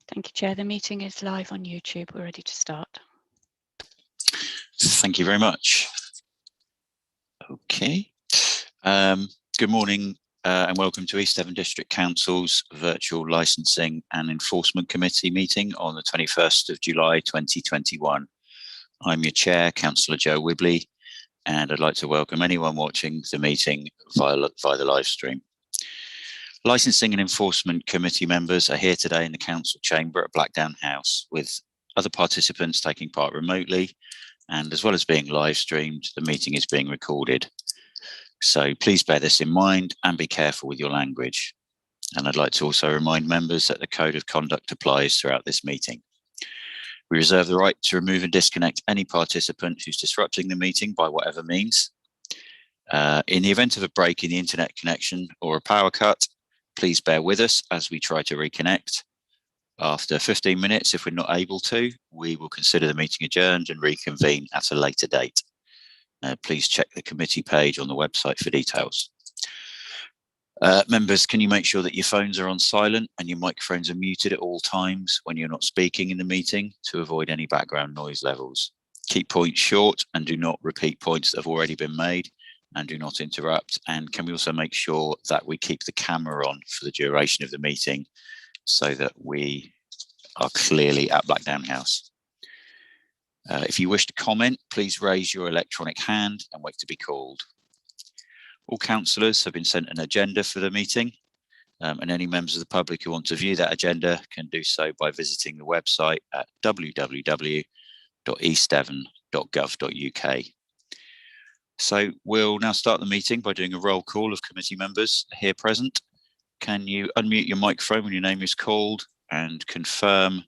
Thank you, Chair. The meeting is live on YouTube. We're ready to start. Thank you very much. Okay. Good morning and welcome to East Devon District Council's Virtual Licensing and Enforcement Committee meeting on the 21st of July 2021. I'm your Chair, Councillor Joe Wibley, and I'd like to welcome anyone watching the meeting via the live stream. Licensing and Enforcement Committee members are here today in the Council Chamber at Blackdown House, with other participants taking part remotely, and as well as being live streamed, the meeting is being recorded. So please bear this in mind and be careful with your language. And I'd like to also remind members that the Code of Conduct applies throughout this meeting. We reserve the right to remove and disconnect any participant who's disrupting the meeting by whatever means. In the event of a break in the internet connection or a power cut, please bear with us as we try to reconnect. After 15 minutes, if we're not able to, we will consider the meeting adjourned and reconvene at a later date. Please check the committee page on the website for details. Members, can you make sure that your phones are on silent and your microphones are muted at all times when you're not speaking in the meeting to avoid any background noise levels? Keep points short and do not repeat points that have already been made, and do not interrupt. And can we also make sure that we keep the camera on for the duration of the meeting so that we are clearly at Blackdown House? If you wish to comment, please raise your electronic hand and wait to be called. All councillors have been sent an agenda for the meeting, and any members of the public who want to view that agenda can do so by visiting the website at www.eastdevon.gov.uk. So we'll now start the meeting by doing a roll call of committee members here present. Can you unmute your microphone when your name is called and confirm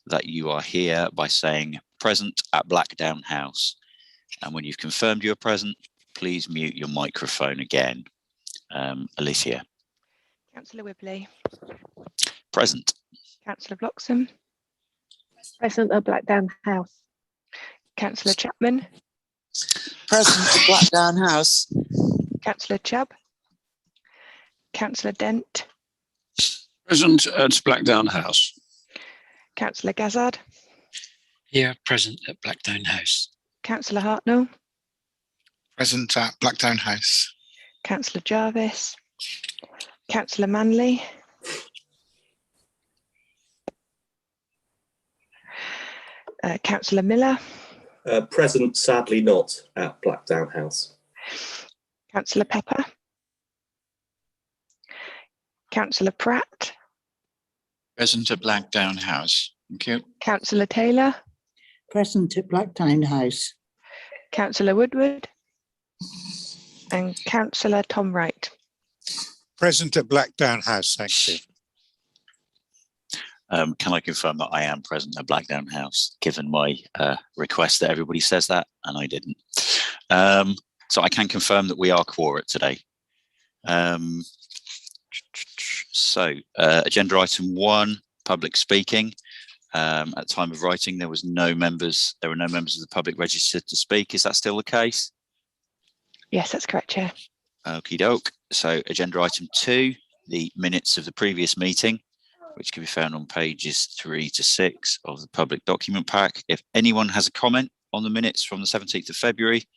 that you are here by saying present at Blackdown House? And when you've confirmed you're present, please mute your microphone again. Alicia. Councillor Wibley. Present. Councillor Bloxham. Present at Blackdown House. Councillor Chapman. Present at Blackdown House. Councillor Chubb. Councillor Dent. Present at Blackdown House. Councillor Gazzard. Here, present at Blackdown House. Councillor Hartnell. Present at Blackdown House. Councillor Jarvis. Councillor Manley. Councillor Miller. Present, sadly not, at Blackdown House. Councillor Pepper. Councillor Pratt. Present at Blackdown House. Thank you. Councillor Taylor. Present at Blackdown House. Councillor Woodward. And Councillor Tom Wright. Present at Blackdown House, thank you. Can I confirm that I am present at Blackdown House, given my request that everybody says that, and I didn't. So I can confirm that we are quorate today. Agenda item 1, public speaking. At time of writing, there were no members of the public registered to speak. Is that still the case? Yes, that's correct, Chair. Okie doke. So agenda item 2, the minutes of the previous meeting, which can be found on pages 3 to 6 of the public document pack. If anyone has a comment on the minutes from the 17th of February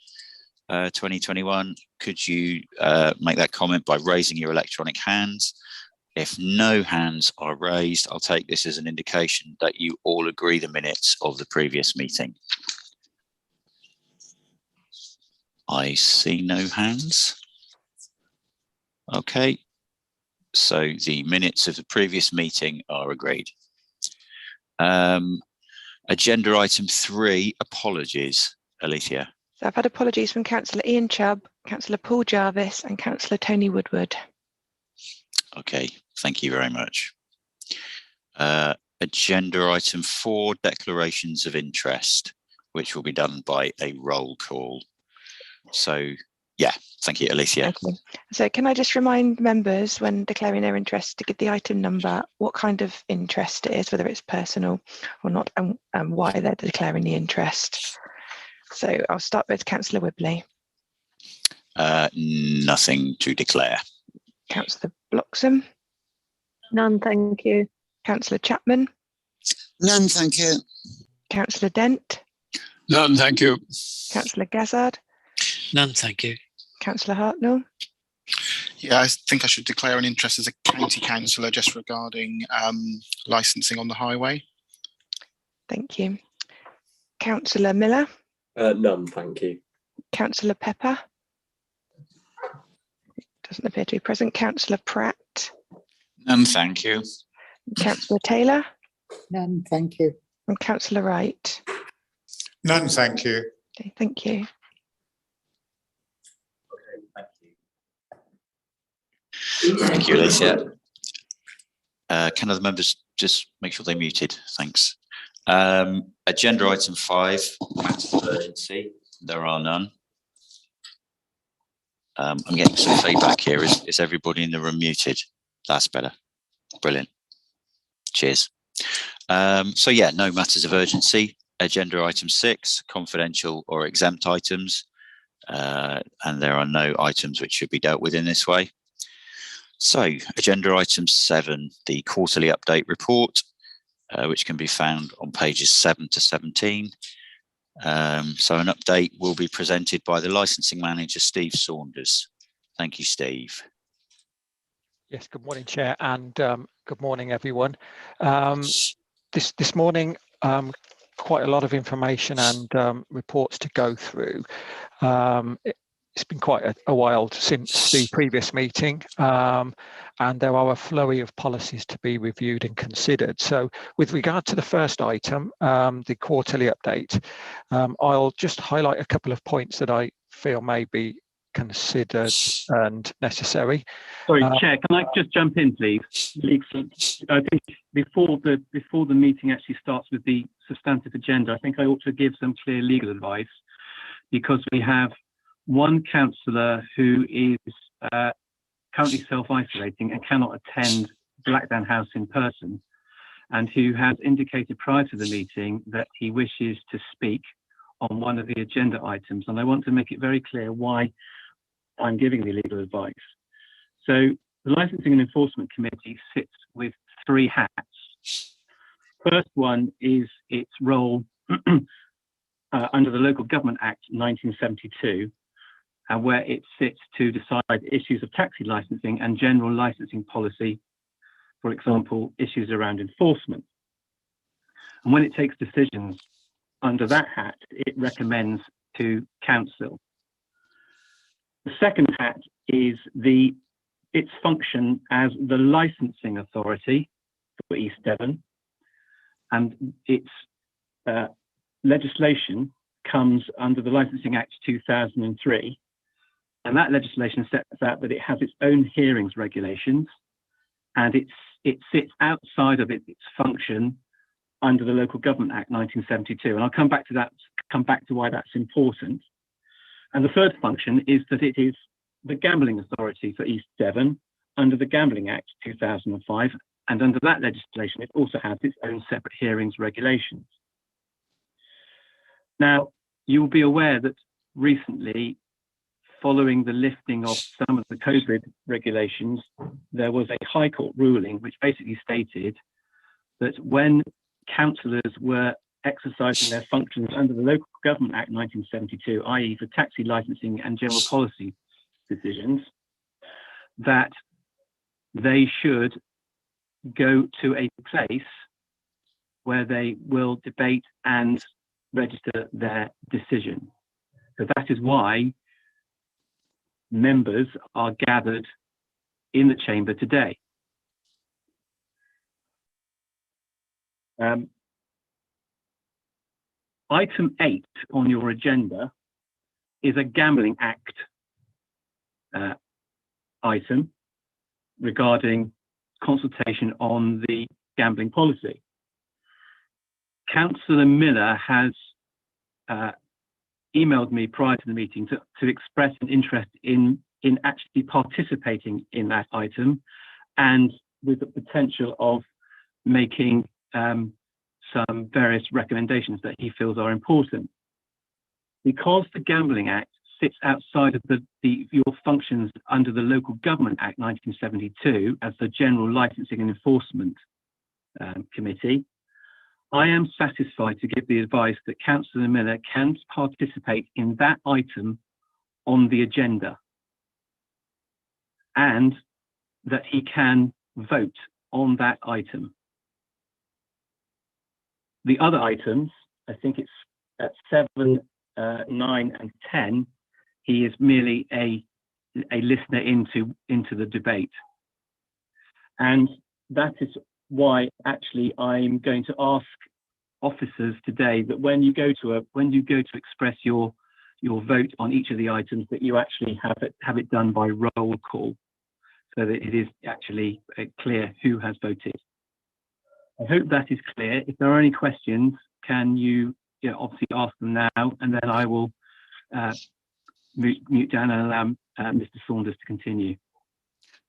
2021, could you make that comment by raising your electronic hands? If no hands are raised, I'll take this as an indication that you all agree the minutes of the previous meeting. I see no hands. Okay, so the minutes of the previous meeting are agreed. Agenda item 3, apologies, Alicia. So I've had apologies from Councillor Ian Chubb, Councillor Paul Jarvis and Councillor Tony Woodward. Okay, thank you very much. Agenda item 4, declarations of interest, which will be done by a roll call. So, yeah, thank you, Alicia. Thank you. So can I just remind members when declaring their interest to give the item number, what kind of interest it is, whether it's personal or not, and why they're declaring the interest. So I'll start with Councillor Wibley. Nothing to declare. Councillor Bloxham. None, thank you. Councillor Chapman. None, thank you. Councillor Dent, None, thank you. Councillor Gazzard, None, thank you. Councillor Hartnell, Yeah, I think I should declare an interest as a county councillor just regarding licensing on the highway. thank you. Councillor Miller, None, thank you. Councillor Pepper, doesn't appear to be present. Councillor Pratt, None, thank you. Councillor Taylor, None, thank you. and Councillor Wright. None, thank you. Okay, thank you. Okay, thank you. Thank you, Alicia. Can other members just make sure they're muted? Thanks. Agenda item 5, matters of urgency. There are none. I'm getting some feedback here. Is everybody in the room muted? That's better. Brilliant. Cheers. So yeah, no matters of urgency. Agenda item 6, confidential or exempt items. And there are no items which should be dealt with in this way. So agenda item 7, the quarterly update report, which can be found on pages 7 to 17. So an update will be presented by the licensing manager, Steve Saunders. Thank you, Steve. Yes, good morning, Chair, and good morning, everyone. This morning, quite a lot of information and reports to go through. It's been quite a while since the previous meeting, and there are a flurry of policies to be reviewed and considered. So with regard to the first item, the quarterly update, I'll just highlight a couple of points that I feel may be considered and necessary. Sorry, Chair, can I just jump in, please? I think before the meeting actually starts with the substantive agenda, I think I ought to give some clear legal advice, because we have one councillor who is currently self-isolating and cannot attend Blackdown House in person, and who has indicated prior to the meeting that he wishes to speak on one of the agenda items. And I want to make it very clear why I'm giving the legal advice. So the Licensing and Enforcement Committee sits with 3 hats. First one is its role under the Local Government Act 1972, where it sits to decide issues of taxi licensing and general licensing policy, for example, issues around enforcement. And when it takes decisions under that hat, it recommends to council. The second hat is its function as the licensing authority for East Devon, and its legislation comes under the Licensing Act 2003, and that legislation sets out that it has its own hearings regulations, and it sits outside of its function under the Local Government Act 1972, and I'll come back to why that's important. And the third function is that it is the gambling authority for East Devon under the Gambling Act 2005, and under that legislation it also has its own separate hearings regulations. Now, you will be aware that recently, following the lifting of some of the COVID regulations, there was a High Court ruling which basically stated that when councillors were exercising their functions under the Local Government Act 1972, i.e. for taxi licensing and general policy decisions, that they should go to a place where they will debate and register their decision. So that is why members are gathered in the chamber today. Item 8 on your agenda is a Gambling Act item regarding consultation on the gambling policy. Councillor Miller has emailed me prior to the meeting to express an interest in actually participating in that item, and with the potential of making some various recommendations that he feels are important. Because the Gambling Act sits outside of your functions under the Local Government Act 1972 as the General Licensing and Enforcement Committee, I am satisfied to give the advice that Councillor Miller can participate in that item on the agenda, and that he can vote on that item. The other items, I think it's at 7, 9 and 10, he is merely a listener into the debate. And that is why actually I'm going to ask officers today that when you go to express your vote on each of the items, that you actually have it done by roll call, so that it is actually clear who has voted. I hope that is clear. If there are any questions, can you obviously ask them now, and then I will mute down and allow Mr. Saunders to continue.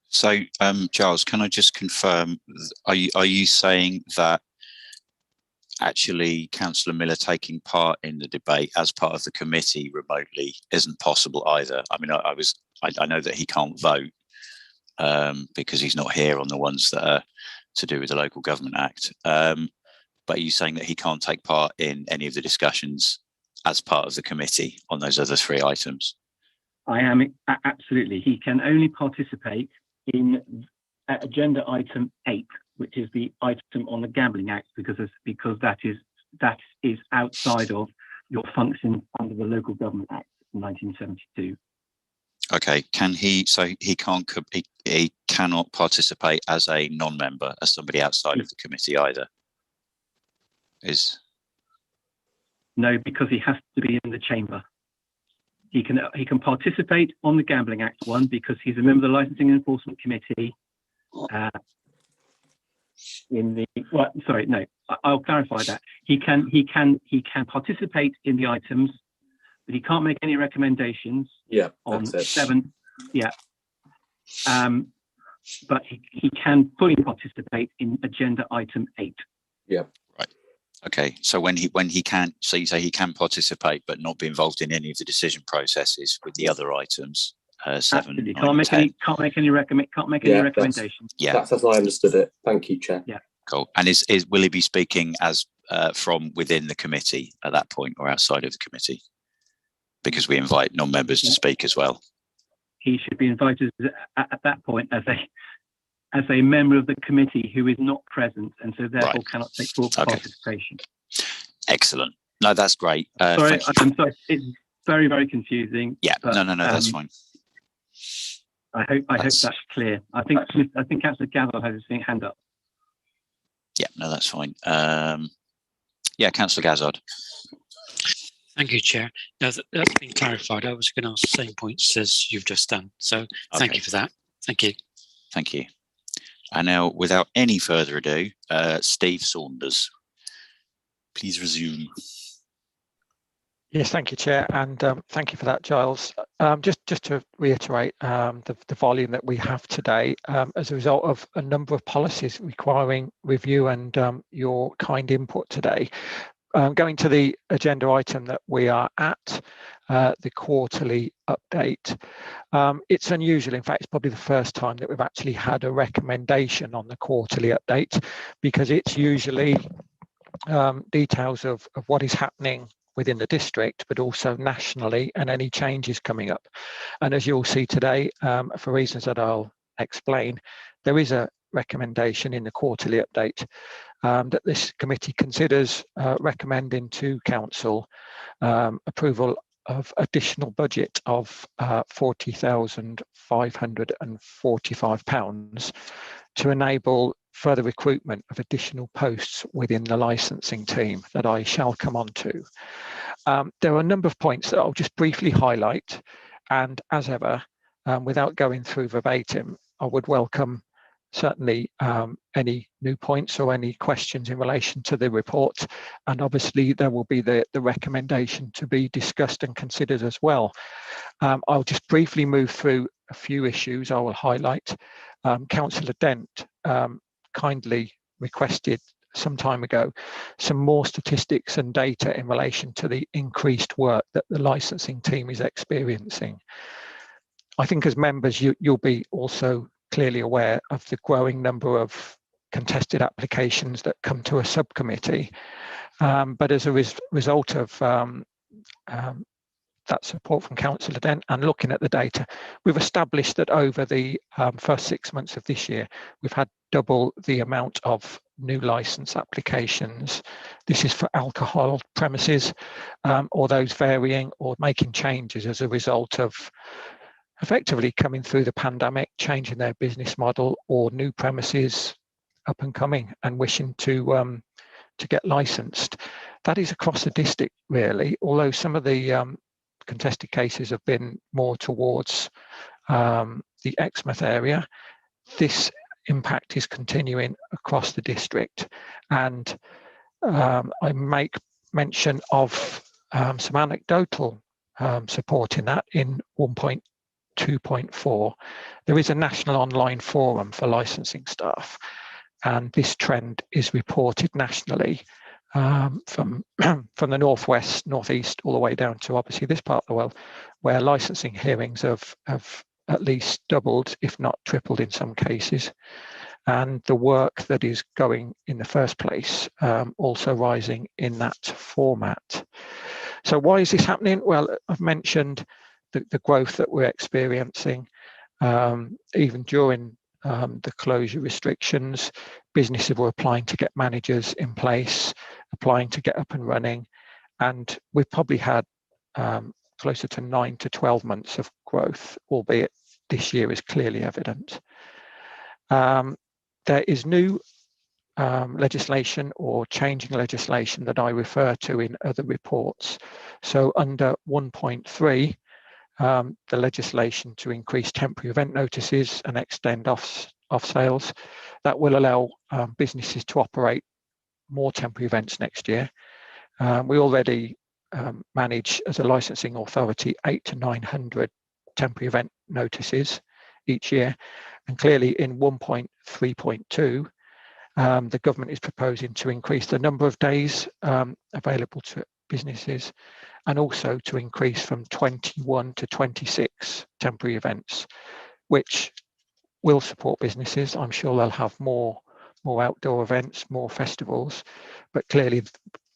So, Giles, can I just confirm, are you saying that actually Councillor Miller taking part in the debate as part of the committee remotely isn't possible either? I mean, I know that he can't vote because he's not here on the ones that are to do with the Local Government Act. But are you saying that he can't take part in any of the discussions as part of the committee on those other 3 items? I am, absolutely. He can only participate in agenda item 8, which is the item on the Gambling Act, because that is outside of your function under the Local Government Act of 1972. Okay, he cannot participate as a non-member, as somebody outside of the committee either? No, because he has to be in the chamber. He can participate on the Gambling Act one because he's a member of the Licensing and Enforcement Committee. I'll clarify that. He can participate in the items, but he can't make any recommendations. Yeah, on that's it. 7. Yeah. But he can fully participate in agenda item 8. Yeah. Right. Okay. So when he can, so you say he can participate but not be involved in any of the decision processes with the other items. 7, Absolutely. 9, and 10. Can't make any recommendations. That's as I understood it. Thank you, Chair. Yeah. Cool. And will he be speaking as from within the committee at that point, or outside of the committee? Because we invite non-members to speak as well. He should be invited at that point as a member of the committee who is not present, and so therefore cannot take full participation. Excellent. No, that's great. Sorry, I'm sorry. It's very, very confusing. Yeah. But, no, that's fine. I hope that's clear. I think Councillor Gazzard has his hand up. Yeah. No, that's fine. Councillor Gazzard. Thank you, Chair. Now that's been clarified. I was going to ask the same points as you've just done. So thank you for that. Thank you. Thank you. And now, without any further ado, Steve Saunders, please resume. Yes, thank you, Chair, and thank you for that, Giles. Just to reiterate the volume that we have today as a result of a number of policies requiring review and your kind input today. Going to the agenda item that we are at, the quarterly update. It's unusual, in fact, it's probably the first time that we've actually had a recommendation on the quarterly update, because it's usually details of what is happening within the district, but also nationally, and any changes coming up. And as you'll see today, for reasons that I'll explain, there is a recommendation in the quarterly update that this committee considers recommending to Council approval of additional budget of £40,545 to enable further recruitment of additional posts within the licensing team that I shall come on to. There are a number of points that I'll just briefly highlight, and as ever, without going through verbatim, I would welcome certainly any new points or any questions in relation to the report, and obviously there will be the recommendation to be discussed and considered as well. I'll just briefly move through a few issues I will highlight. Councillor Dent kindly requested some time ago some more statistics and data in relation to the increased work that the licensing team is experiencing. I think as members you'll be also clearly aware of the growing number of contested applications that come to a subcommittee. But as a result of that support from Councillor Dent and looking at the data, we've established that over the first 6 months of this year, we've had double the amount of new licence applications. This is for alcohol premises, or those varying or making changes as a result of effectively coming through the pandemic, changing their business model, or new premises up and coming and wishing to get licensed. That is across the district, really, although some of the contested cases have been more towards the Exmouth area. This impact is continuing across the district, and I make mention of some anecdotal support in that. In 1.2.4, there is a national online forum for licensing staff, and this trend is reported nationally from the northwest, northeast, all the way down to obviously this part of the world, where licensing hearings have at least doubled, if not tripled in some cases, and the work that is going in the first place also rising in that format. So why is this happening? Well, I've mentioned the growth that we're experiencing. Even during the closure restrictions, businesses were applying to get managers in place, applying to get up and running, and we've probably had closer to 9 to 12 months of growth, albeit this year is clearly evident. There is new legislation or changing legislation that I refer to in other reports. So under 1.3, the legislation to increase temporary event notices and extend off sales, that will allow businesses to operate more temporary events next year. We already manage, as a licensing authority, 800 to 900 temporary event notices each year, and clearly in 1.3.2 the government is proposing to increase the number of days available to businesses, and also to increase from 21 to 26 temporary events, which will support businesses. I'm sure they'll have more outdoor events, more festivals, but clearly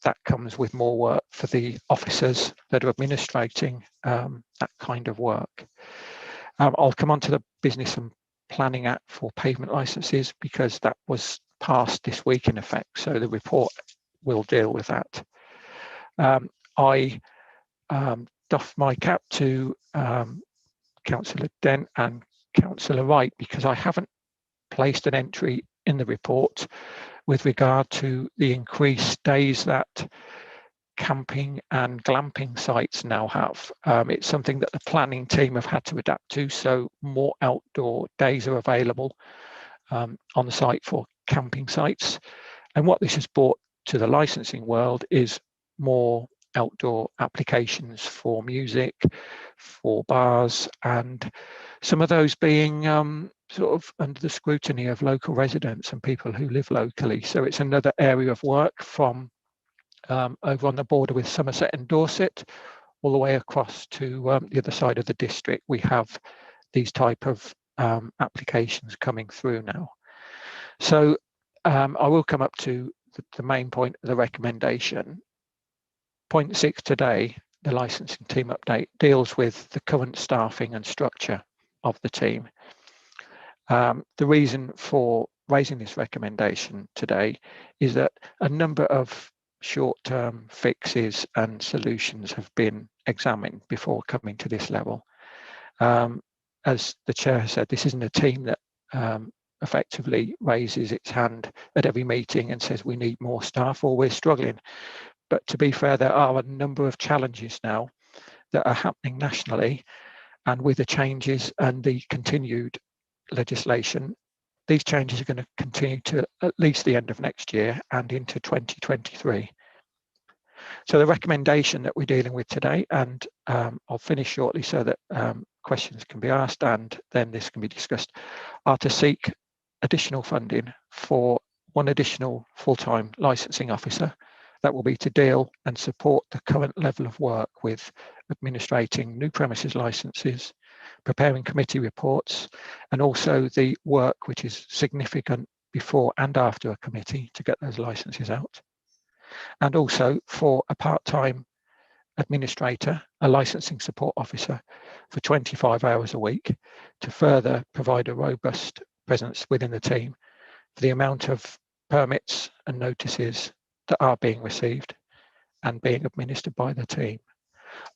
that comes with more work for the officers that are administrating that kind of work. I'll come on to the Business and Planning Act for pavement licenses, because that was passed this week in effect, so the report will deal with that. I doff my cap to Councillor Dent and Councillor Wright, because I haven't placed an entry in the report with regard to the increased days that camping and glamping sites now have. It's something that the planning team have had to adapt to, so more outdoor days are available on the site for camping sites. And what this has brought to the licensing world is more outdoor applications for music, for bars, and some of those being sort of under the scrutiny of local residents and people who live locally. So it's another area of work from over on the border with Somerset and Dorset, all the way across to the other side of the district. We have these type of applications coming through now. So I will come up to the main point of the recommendation. Point 6 today, the licensing team update, deals with the current staffing and structure of the team. The reason for raising this recommendation today is that a number of short-term fixes and solutions have been examined before coming to this level. As the chair has said, this isn't a team that effectively raises its hand at every meeting and says we need more staff or we're struggling. But to be fair, there are a number of challenges now that are happening nationally, and with the changes and the continued legislation, these changes are going to continue to at least the end of next year and into 2023. So the recommendation that we're dealing with today, and I'll finish shortly so that questions can be asked and then this can be discussed, are to seek additional funding for one additional full-time licensing officer. That will be to deal and support the current level of work with administrating new premises licenses, preparing committee reports, and also the work which is significant before and after a committee to get those licenses out. And also for a part-time administrator, a licensing support officer for 25 hours a week to further provide a robust presence within the team for the amount of permits and notices that are being received and being administered by the team.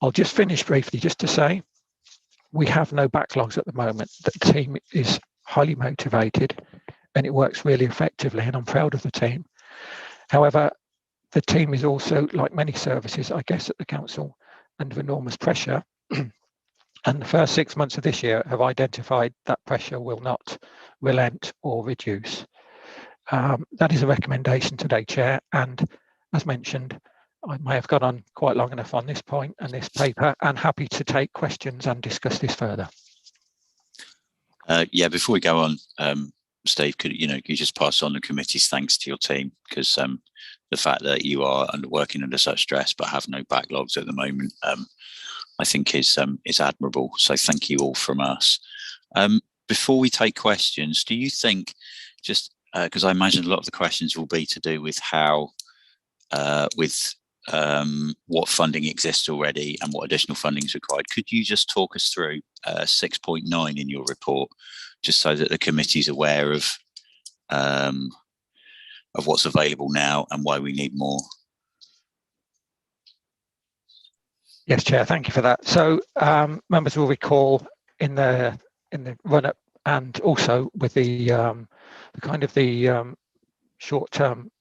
I'll just finish briefly just to say we have no backlogs at the moment. The team is highly motivated and it works really effectively, and I'm proud of the team. However, the team is also, like many services, I guess, at the council, under enormous pressure. And the first 6 months of this year have identified that pressure will not relent or reduce. That is a recommendation today, Chair. And as mentioned, I may have gone on quite long enough on this point and this paper, and happy to take questions and discuss this further. Yeah, before we go on, Steve, could you just pass on the committee's thanks to your team, because the fact that you are working under such stress but have no backlogs at the moment, I think is admirable. So thank you all from us. Before we take questions, do you think, just because I imagine a lot of the questions will be to do with how, what funding exists already and what additional funding is required, could you just talk us through 6.9 in your report, just so that the committee's aware of what's available now and why we need more? Yes, Chair, thank you for that. So members will recall in the run-up, and also with the kind of the short-term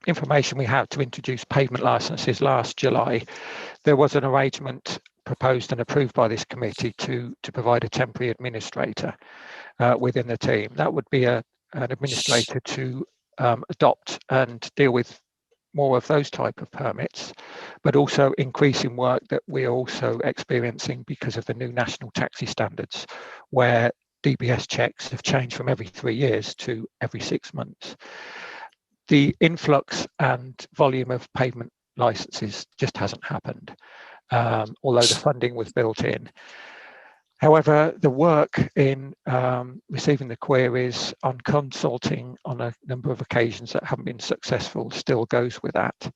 information we have to introduce pavement licenses last July, there was an arrangement proposed and approved by this committee to provide a temporary administrator within the team. That would be an administrator to adopt and deal with more of those type of permits, but also increasing work that we're also experiencing because of the new national taxi standards, where DBS checks have changed from every 3 years to every 6 months. The influx and volume of pavement licenses just hasn't happened, although the funding was built in. However, the work in receiving the queries, on consulting on a number of occasions that haven't been successful, still goes with that.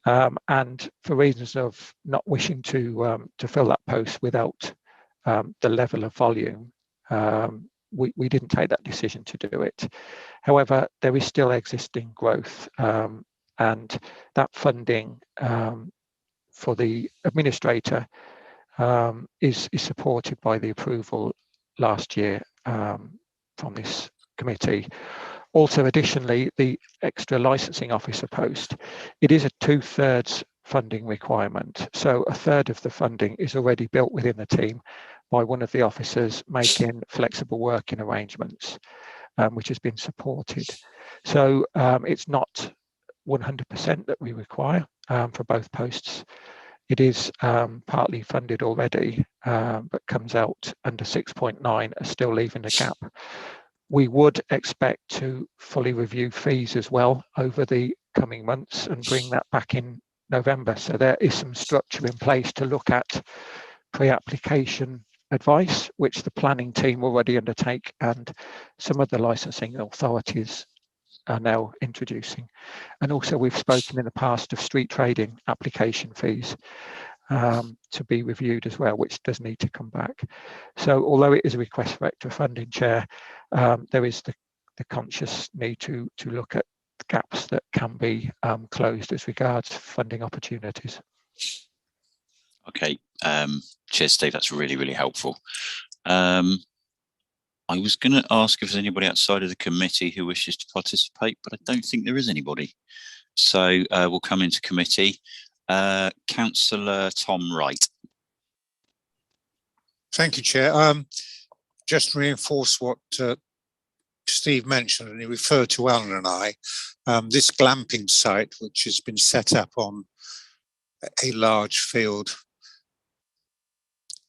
And for reasons of not wishing to fill that post without the level of volume, we didn't take that decision to do it. However, there is still existing growth, and that funding for the administrator is supported by the approval last year from this committee. Also, additionally, the extra licensing officer post, it is a 2/3 funding requirement. So a third of the funding is already built within the team by one of the officers making flexible working arrangements, which has been supported. So it's not 100% that we require for both posts. It is partly funded already, but comes out under 6.9, still leaving a gap. We would expect to fully review fees as well over the coming months and bring that back in November. So there is some structure in place to look at pre-application advice, which the planning team already undertake, and some of the licensing authorities are now introducing. And also we've spoken in the past of street trading application fees to be reviewed as well, which does need to come back. So although it is a request for extra funding, Chair, there is the conscious need to look at the gaps that can be closed as regards funding opportunities. Okay, cheers, Steve, that's really, really helpful. I was going to ask if there's anybody outside of the committee who wishes to participate, but I don't think there is anybody. So we'll come into committee. Councillor Tom Wright. Thank you, Chair. Just to reinforce what Steve mentioned, and he referred to Alan and I, this glamping site, which has been set up on a large field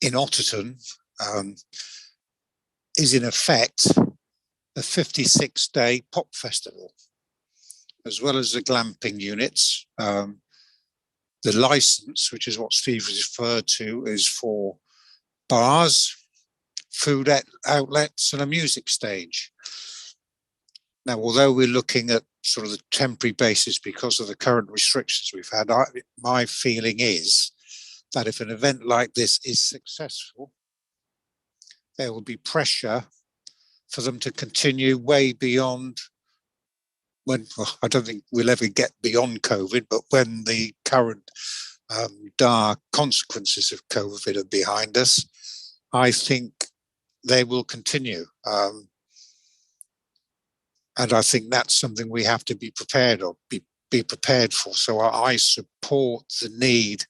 in Otterton, is in effect a 56-day pop festival, as well as the glamping units. The license, which is what Steve referred to, is for bars, food outlets, and a music stage. Now, although we're looking at sort of the temporary basis because of the current restrictions we've had, my feeling is that if an event like this is successful, there will be pressure for them to continue way beyond when, well, I don't think we'll ever get beyond COVID, but when the current dire consequences of COVID are behind us, I think they will continue. And I think that's something we have to be prepared of, be prepared for. So I support the need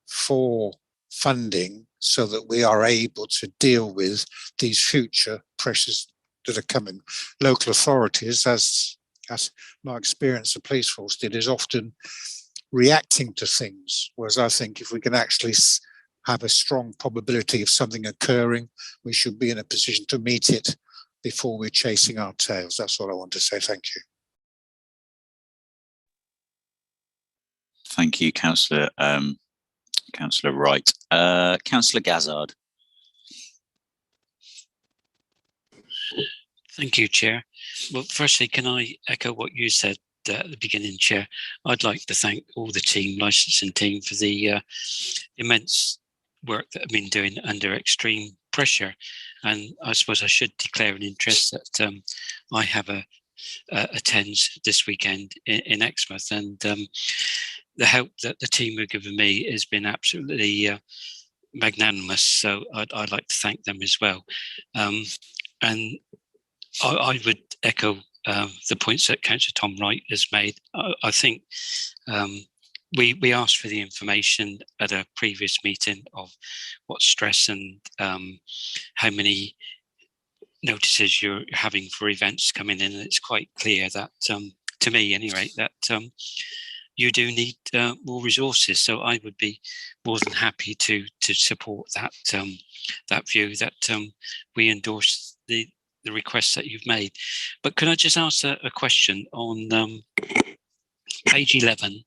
for funding so that we are able to deal with these future pressures that are coming. Local authorities, as my experience the police force did, is often reacting to things, whereas I think if we can actually have a strong probability of something occurring, we should be in a position to meet it before we're chasing our tails. That's all I want to say. Thank you. Thank you, Councillor Wright. Councillor Gazzard. Thank you, Chair. Well, firstly, can I echo what you said at the beginning, Chair? I'd like to thank all the team, licensing team, for the immense work that I've been doing under extreme pressure. And I suppose I should declare an interest that I have attends this weekend in Exmouth, and the help that the team have given me has been absolutely magnanimous. So I'd like to thank them as well. And I would echo the points that Councillor Tom Wright has made. I think we asked for the information at a previous meeting of what stress and how many notices you're having for events coming in. And it's quite clear that, to me anyway, that you do need more resources. So I would be more than happy to support that that view, that we endorse the requests that you've made. But can I just ask a question on page 11,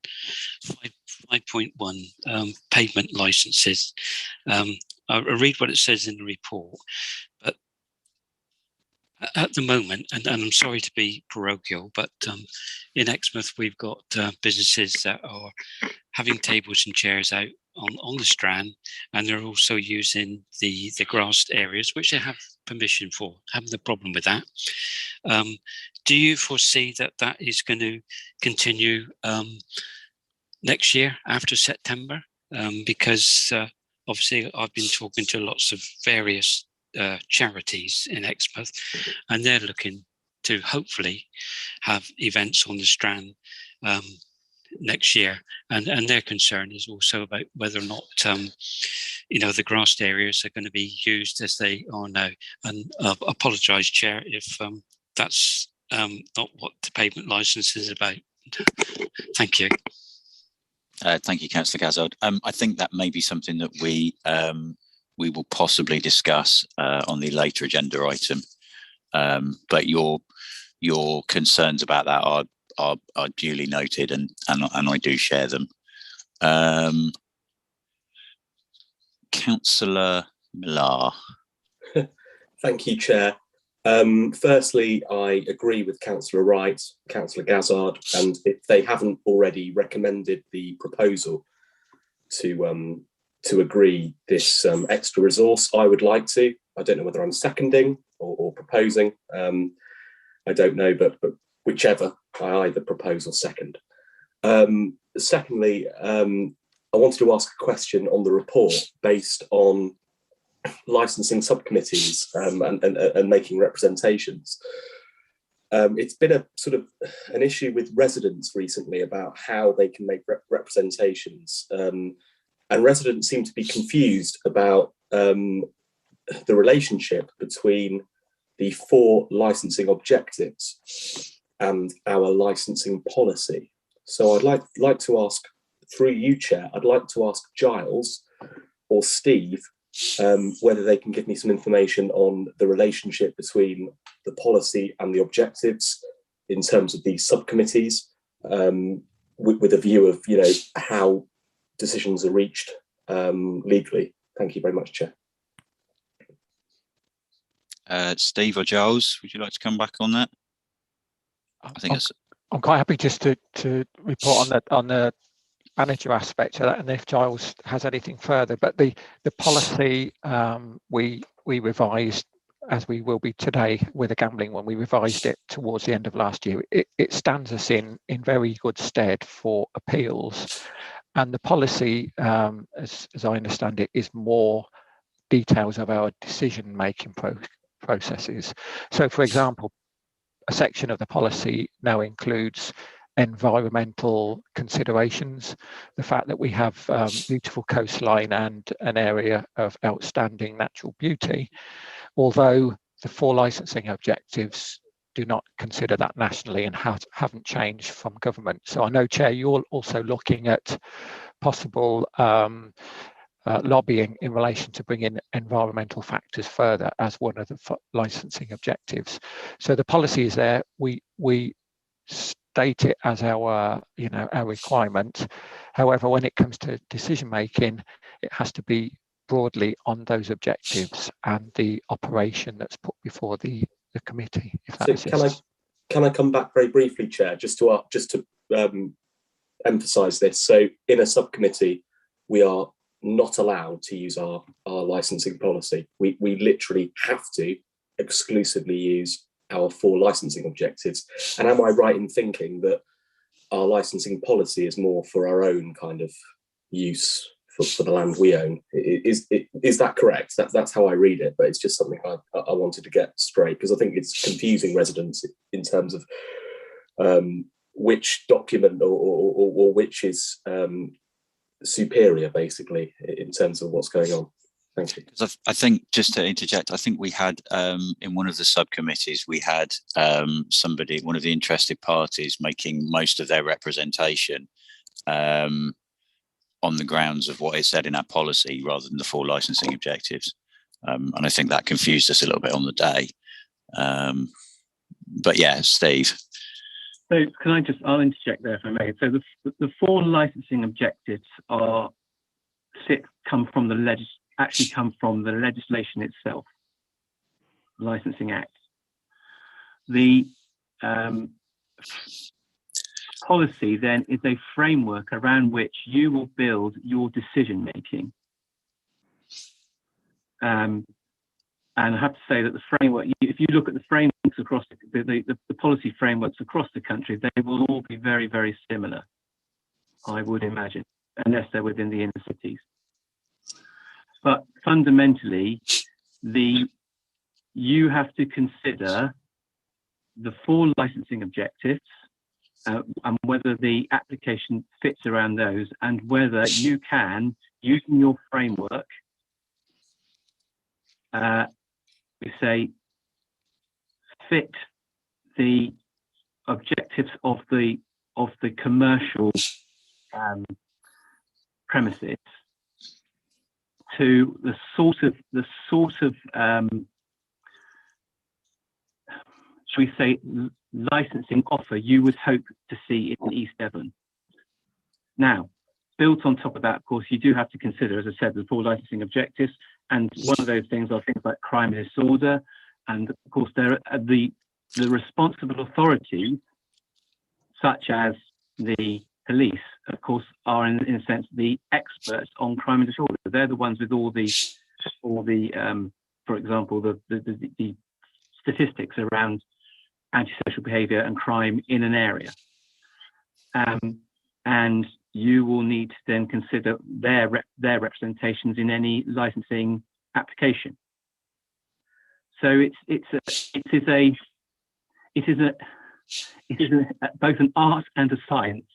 5.1, pavement licenses? I read what it says in the report, but at the moment, and I'm sorry to be parochial, but in Exmouth we've got businesses that are having tables and chairs out on the Strand, and they're also using the grassed areas, which they have permission for. Having the problem with that. Do you foresee that is going to continue next year after September? Because obviously I've been talking to lots of various charities in Exmouth, and they're looking to hopefully have events on the Strand next year, and their concern is also about whether or not the grassed areas are going to be used as they are now. And I apologise, Chair, if that's not what the pavement licence is about. Thank you. Thank you, Councillor Gazzard. I think that may be something that we will possibly discuss on the later agenda item. But your concerns about that are duly noted, and I do share them. Councillor Millar. Thank you, Chair. Firstly, I agree with Councillor Wright, Councillor Gazzard, and if they haven't already recommended the proposal to agree this extra resource, I would like to. I don't know whether I'm seconding or proposing. I don't know, but whichever, I either propose or second. Secondly, I wanted to ask a question on the report based on licensing subcommittees and making representations. It's been a sort of an issue with residents recently about how they can make representations, and residents seem to be confused about the relationship between the 4 licensing objectives and our licensing policy. So I'd like to ask, through you, Chair, I'd like to ask Giles or Steve whether they can give me some information on the relationship between the policy and the objectives in terms of these subcommittees, with a view of how decisions are reached legally. Thank you very much, Chair. Steve or Giles, would you like to come back on that? I think I'm quite happy just to report on the manager aspect of that, and if Giles has anything further. But the policy we revised, as we will be today with the gambling one, we revised it towards the end of last year. It stands us in very good stead for appeals, and the policy, as I understand it, is more details of our decision-making processes. So, for example, a section of the policy now includes environmental considerations, the fact that we have beautiful coastline and an area of outstanding natural beauty, although the 4 licensing objectives do not consider that nationally and haven't changed from government. So I know, Chair, you're also looking at possible lobbying in relation to bring in environmental factors further as one of the licensing objectives. So the policy is there. We state it as our requirement. However, when it comes to decision making, it has to be broadly on those objectives and the operation that's put before the committee. If that so can I come back very briefly, Chair, just to emphasise this. So in a subcommittee, we are not allowed to use our licensing policy. We literally have to exclusively use our 4 licensing objectives. And am I right in thinking that our licensing policy is more for our own kind of use for the land we own? Is that correct? That's how I read it, but it's just something I wanted to get straight, because I think it's confusing residents in terms of which document or which is superior, basically, in terms of what's going on. Thank you. I think, just to interject, I think we had in one of the subcommittees, we had somebody, one of the interested parties, making most of their representation on the grounds of what is said in our policy rather than the 4 licensing objectives. And I think that confused us a little bit on the day. But yeah, Steve. So I'll interject there if I may. So the 4 licensing objectives come from the legislation itself, the Licensing Act. The policy then is a framework around which you will build your decision making. And I have to say that the framework, if you look at the frameworks across the policy frameworks across the country, they will all be very, very similar, I would imagine, unless they're within the inner cities. But fundamentally, you have to consider the 4 licensing objectives and whether the application fits around those, and whether you can, using your framework, we say, fit the objectives of the commercial premises to the sort of shall we say, licensing offer you would hope to see in East Devon. Now, built on top of that, of course, you do have to consider, as I said, the 4 licensing objectives, and one of those things are things like crime and disorder, and of course there are the responsible authorities, such as the police, of course, are in a sense the experts on crime and disorder. They're the ones with all the for example, the statistics around antisocial behaviour and crime in an area, and you will need to then consider their representations in any licensing application. So it is both an art and a science.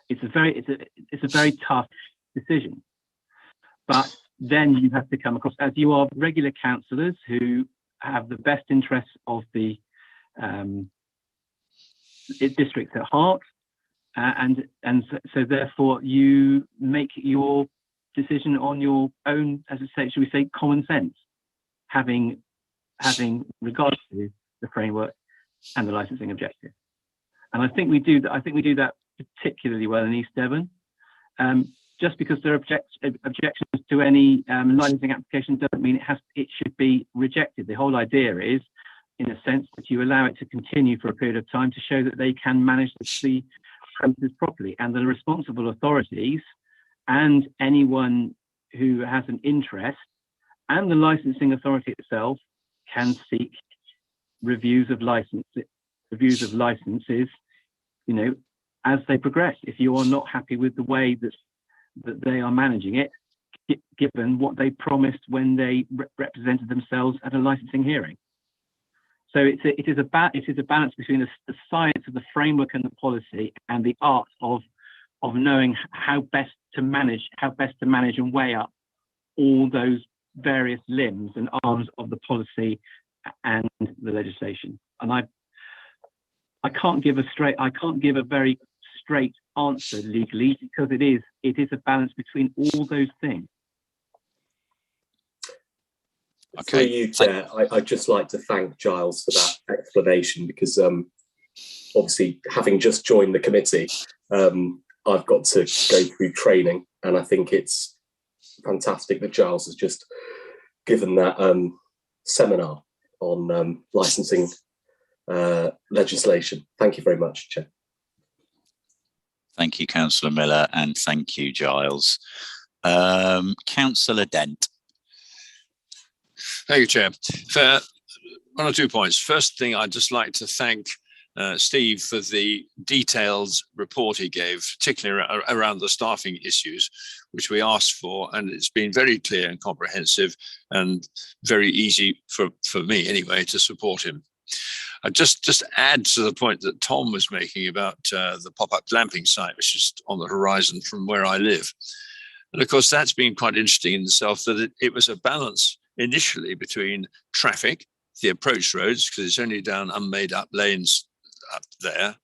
It's a very tough decision, but then you have to come across, as you are regular councillors who have the best interests of the district at heart, and so therefore you make your decision on your own, as I say, should we say, common sense, having regard to the framework and the licensing objective. And I think we do that. I think we do that particularly well in East Devon. Just because there are objections to any licensing application doesn't mean it should be rejected. The whole idea is in a sense, that you allow it to continue for a period of time to show that they can manage the premises properly, and the responsible authorities and anyone who has an interest and the licensing authority itself can seek reviews of licenses, you know, as they progress. If you are not happy with the way that they are managing it, given what they promised when they represented themselves at a licensing hearing. So it is a balance between the science of the framework and the policy, and the art of knowing how best to manage and weigh up all those various limbs and arms of the policy and the legislation. And I can't give a very straight answer legally, because it is a balance between all those things. Okay. For you, Chair, I'd just like to thank Giles for that explanation, because obviously, having just joined the committee, I've got to go through training, and I think it's fantastic that Giles has just given that seminar on licensing legislation. Thank you very much, Chair. Thank you, Councillor Miller, and thank you, Giles. Councillor Dent. Thank you, Chair. For 1 or 2 points. First thing, I'd just like to thank Steve for the detailed report he gave, particularly around the staffing issues, which we asked for, and it's been very clear and comprehensive and very easy for me anyway to support him. I'd just add to the point that Tom was making about the pop-up glamping site, which is on the horizon from where I live. And of course, that's been quite interesting in itself, that it was a balance initially between traffic, the approach roads, because it's only down unmade up lanes up there,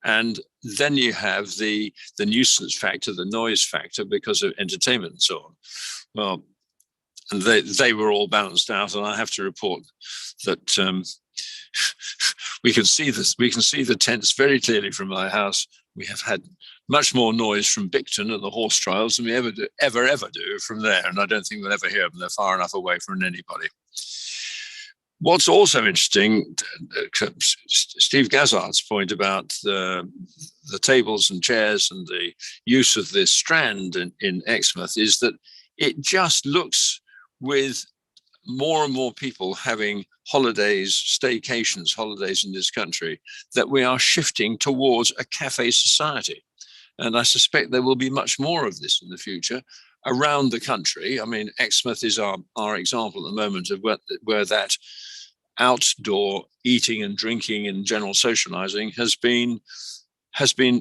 and then you have the nuisance factor, the noise factor, because of entertainment and so on. Well, and they were all balanced out, and I have to report that we can see the tents very clearly from my house. We have had much more noise from Bicton and the horse trials than we ever do from there, and I don't think we'll ever hear them. They're far enough away from anybody. What's also interesting, Steve Gazzard's point about the tables and chairs and the use of this strand in Exmouth, is that it just looks, with more and more people having holidays, staycations, holidays in this country, that we are shifting towards a cafe society. And I suspect there will be much more of this in the future around the country. I mean, Exmouth is our example at the moment of where that outdoor eating and drinking and general socializing has been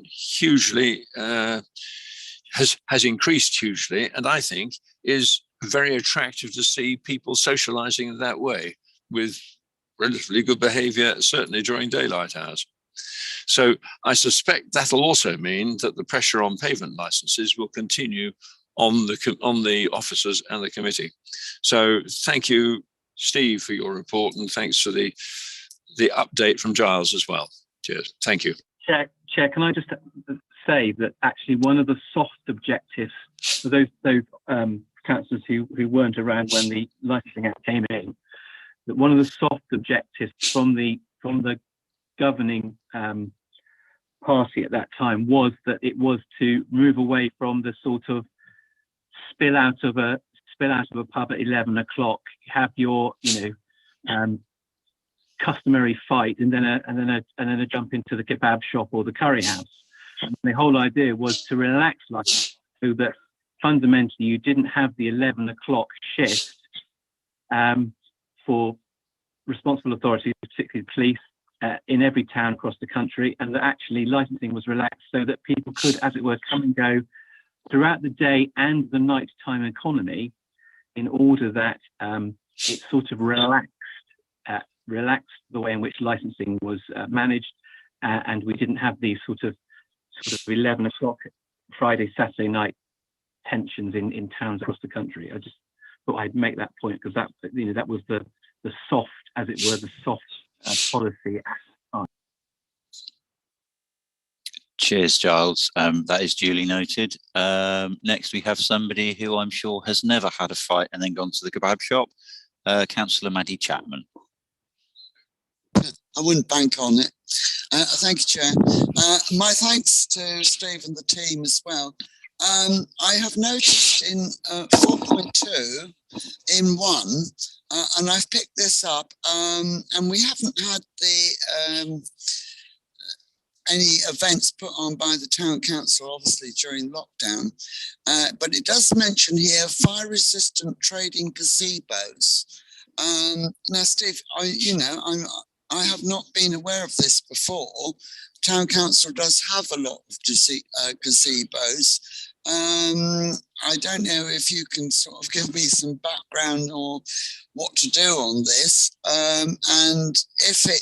hugely, has increased hugely, and I think is very attractive to see people socializing in that way with relatively good behavior, certainly during daylight hours. So I suspect that'll also mean that the pressure on pavement licenses will continue on the officers and the committee. So thank you, Steve, for your report, and thanks for the update from Giles as well. Cheers. Thank you. Chair, can I just say that actually one of the soft objectives for those councillors who weren't around when the Licensing Act came in, that one of the soft objectives from the governing party at that time was that it was to move away from the sort of spill out of a pub at 11 o'clock, have your customary fight, and then a jump into the kebab shop or the curry house. And the whole idea was to relax life, so that fundamentally you didn't have the 11 o'clock shift for responsible authorities, particularly police, in every town across the country, and that actually licensing was relaxed so that people could, as it were, come and go throughout the day and the nighttime economy, in order that it sort of relaxed the way in which licensing was managed, and we didn't have these sort of 11 o'clock Friday, Saturday night tensions in towns across the country. I just thought I'd make that point, because that was the soft, as it were, the soft policy at the time. Cheers, Giles. That is duly noted. Next, we have somebody who I'm sure has never had a fight and then gone to the kebab shop, Councillor Maddie Chapman. I wouldn't bank on it. Thank you, Chair. My thanks to Steve and the team as well. I have noticed in 4.2 in 1, and I've picked this up, and we haven't had the any events put on by the town council, obviously during lockdown, but it does mention here fire-resistant trading gazebos. Now, Steve, I have not been aware of this before. Town council does have a lot of gazebos. I don't know if you can sort of give me some background or what to do on this. And if they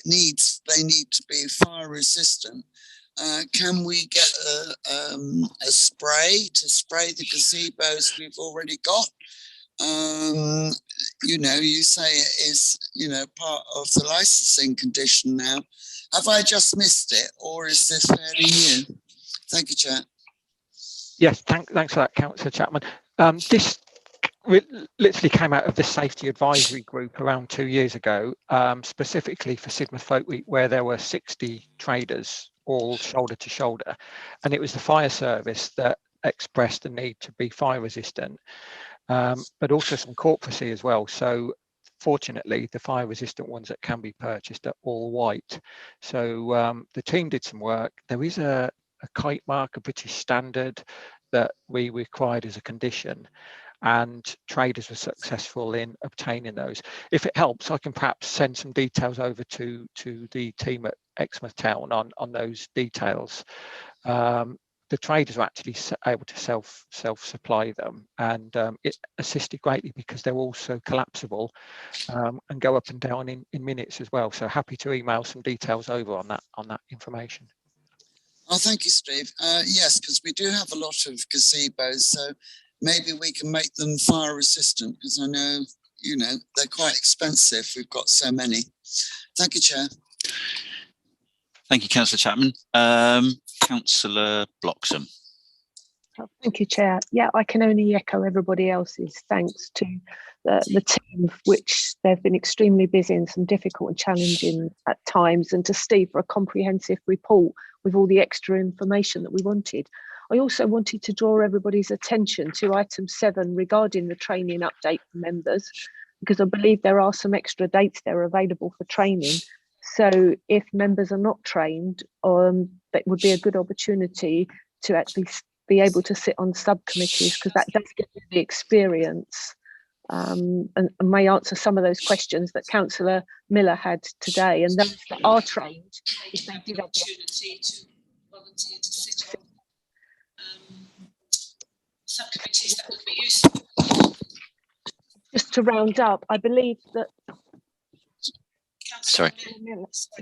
need to be fire resistant, can we get a spray to spray the gazebos we've already got? You say it is, part of the licensing condition now. Have I just missed it, or is this fairly new? Thank you, Chair. Yes, thanks for that, Councillor Chapman. This literally came out of the safety advisory group around 2 years ago, specifically for Sidmouth Folk Week, where there were 60 traders all shoulder to shoulder, and it was the fire service that expressed the need to be fire resistant, but also some corporacy as well. So fortunately, the fire resistant ones that can be purchased are all white. So the team did some work. There is a kite mark, a British standard, that we required as a condition, and traders were successful in obtaining those. If it helps, I can perhaps send some details over to the team at Exmouth Town on those details. The traders were actually able to self-supply them, and it assisted greatly because they're also collapsible and go up and down in minutes as well. So happy to email some details over on that information. Oh, thank you, Steve. Yes, because we do have a lot of gazebos, so maybe we can make them fire resistant, because I know, they're quite expensive. We've got so many. Thank you, Chair. Thank you, Councillor Chapman. Councillor Bloxham. Thank you, Chair. Yeah, I can only echo everybody else's thanks to the team, which they've been extremely busy and some difficult and challenging at times, and to Steve for a comprehensive report with all the extra information that we wanted. I also wanted to draw everybody's attention to item 7 regarding the training update for members, because I believe there are some extra dates there available for training. So if members are not trained, that would be a good opportunity to actually be able to sit on subcommittees, because that does give you the experience and may answer some of those questions that Councillor Miller had today. And those that are trained, if they did have the opportunity to volunteer to sit on subcommittees, that would be useful. Just to round up, I believe that Sorry.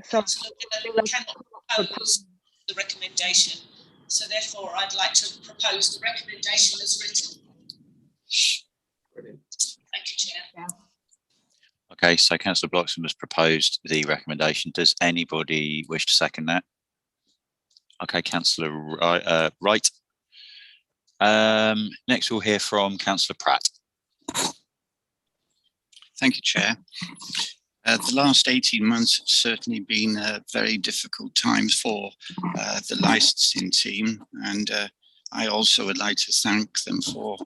Councillor Miller cannot propose the recommendation, so therefore I'd like to propose the recommendation as written. Brilliant. Thank you, Chair. Okay, so Councillor Bloxham has proposed the recommendation. Does anybody wish to second that? Okay, Councillor Wright. Next we'll hear from Councillor Pratt. Thank you, Chair. The last 18 months have certainly been very difficult times for the licensing team, and I also would like to thank them for